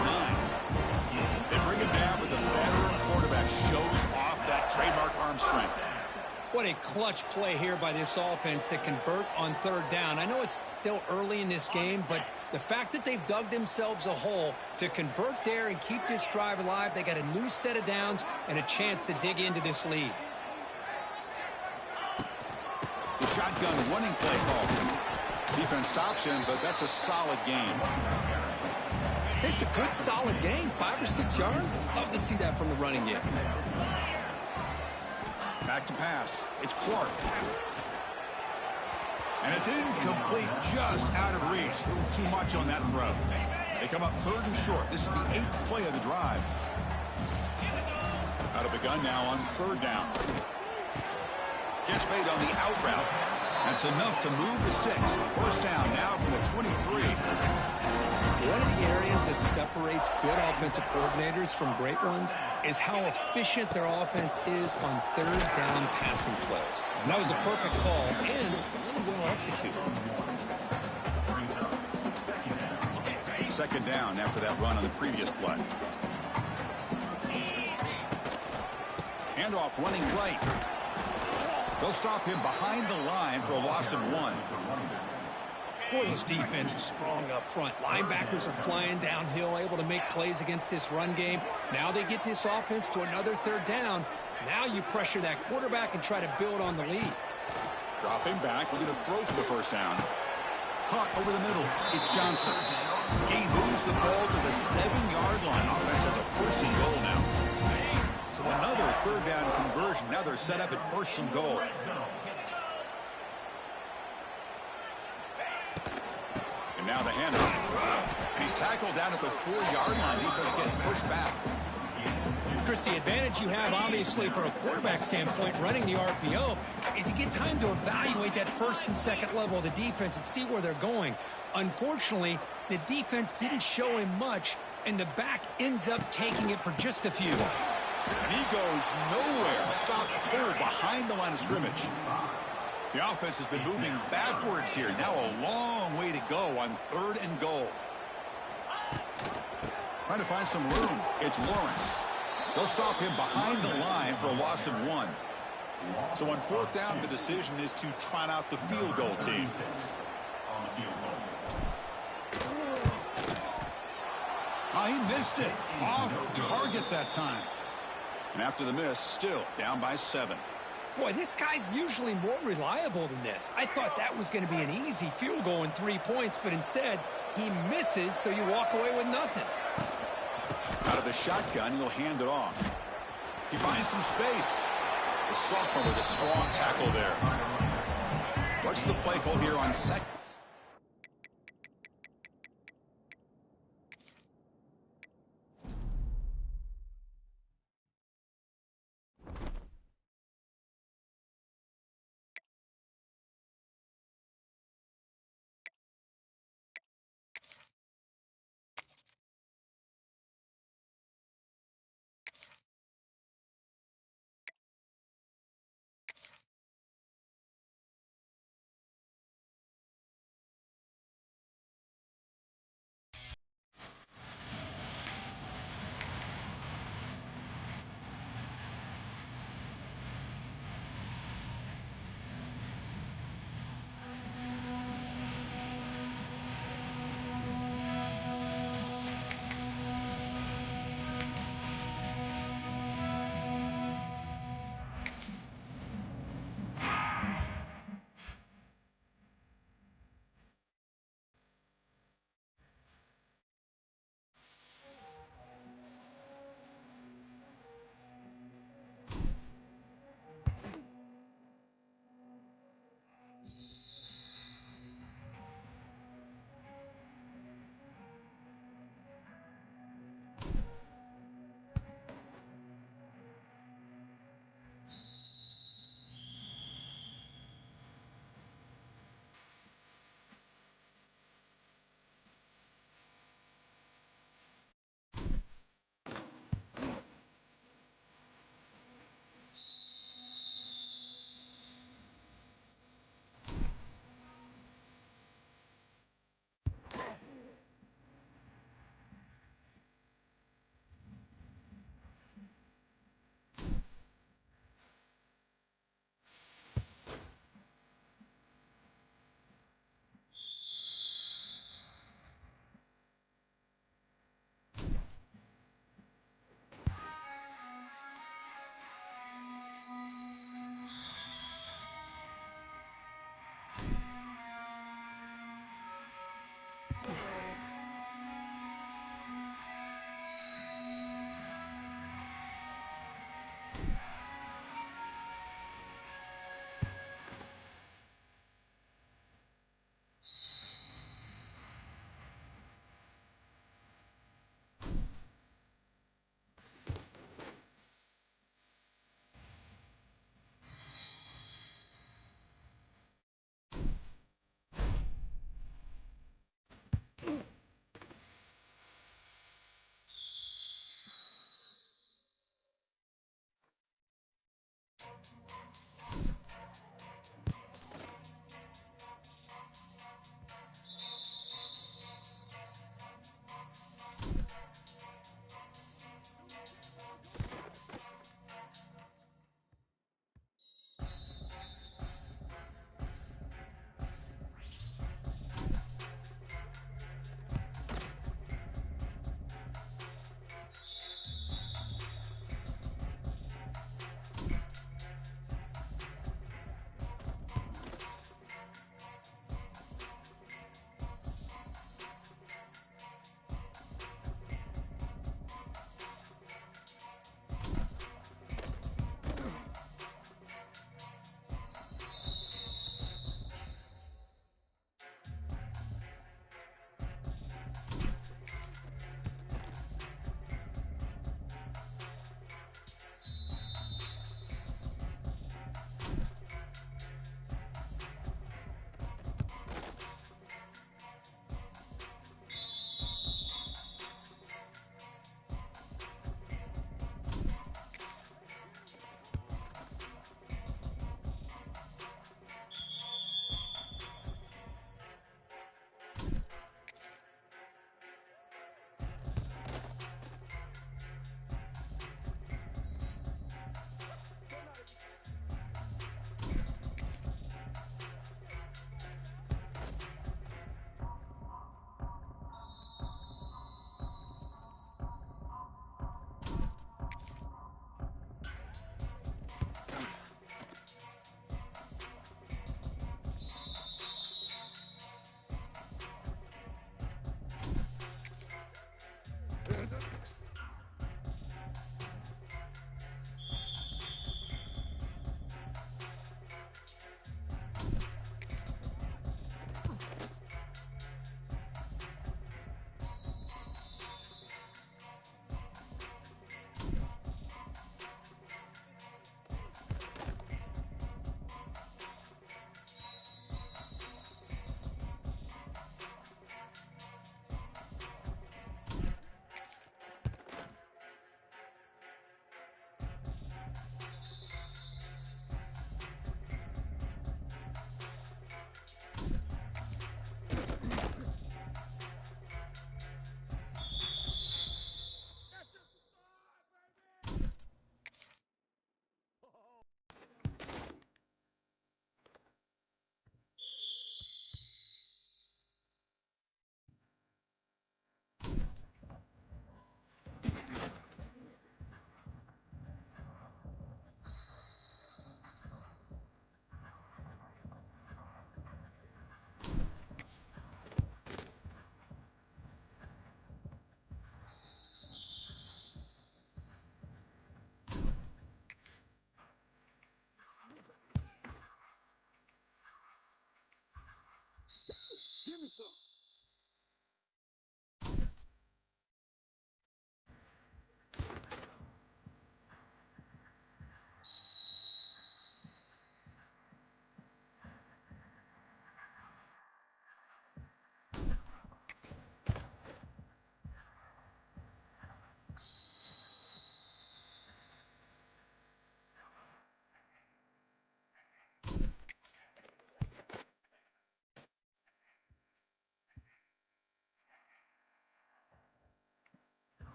They bring him down, but the veteran quarterback shows off that trademark arm strength. What a clutch play here by this offense to convert on 3rd down. I know it's still early in this game, but the fact that they've dug themselves a hole to convert there and keep this drive alive, they got a new set of downs and a chance to dig into this lead. The shotgun running play call. Defense stops him, but that's a solid game. It's a good, solid game. 5 or 6 yards. Love to see that from the running game. Back to pass. It's Clark. And it's incomplete, just out of reach. A little too much on that throw. They come up 3rd and short. This is the 8th play of the drive. Out of the gun now on 3rd down. Catch made on the out route. That's enough to move the sticks. 1st down now from the 23. One of the areas that separates good offensive coordinators from great ones is how efficient their offense is on 3rd down passing plays. And that was a perfect call and really well executed. 2nd down after that run on the previous play. Handoff running right. They'll stop him behind the line for a loss of 1. Boy, this defense is strong up front. Linebackers are flying downhill, able to make plays against this run game. Now they get this offense to another 3rd down. Now you pressure that quarterback and try to build on the lead. Dropping back, looking to throw for the 1st down. Caught over the middle. It's Johnson. He moves the ball to the 7-yard line. Offense has a 1st and goal now. So another 3rd down conversion. Now they're set up at 1st and goal. And now the handoff. And he's tackled down at the 4-yard line. Defense getting pushed back. Chris, the advantage you have, obviously, from a quarterback standpoint, running the RPO, is you get time to evaluate that first and second level of the defense and see where they're going. Unfortunately, the defense didn't show him much, and the back ends up taking it for just a few. And he goes nowhere. Stop pull behind the line of scrimmage. The offense has been moving backwards here. Now a long way to go on 3rd and goal. Trying to find some room. It's Lawrence. They'll stop him behind the line for a loss of 1. So on 4th down, the decision is to trot out the field goal team. Oh, he missed it. Off target that time. And after the miss, still down by 7. Boy, this guy's usually more reliable than this. I thought that was going to be an easy field goal and 3 points, but instead, he misses, so you walk away with nothing. Out of the shotgun, he'll hand it off. He finds some space. The sophomore with a strong tackle there. What's the play call here on 2nd?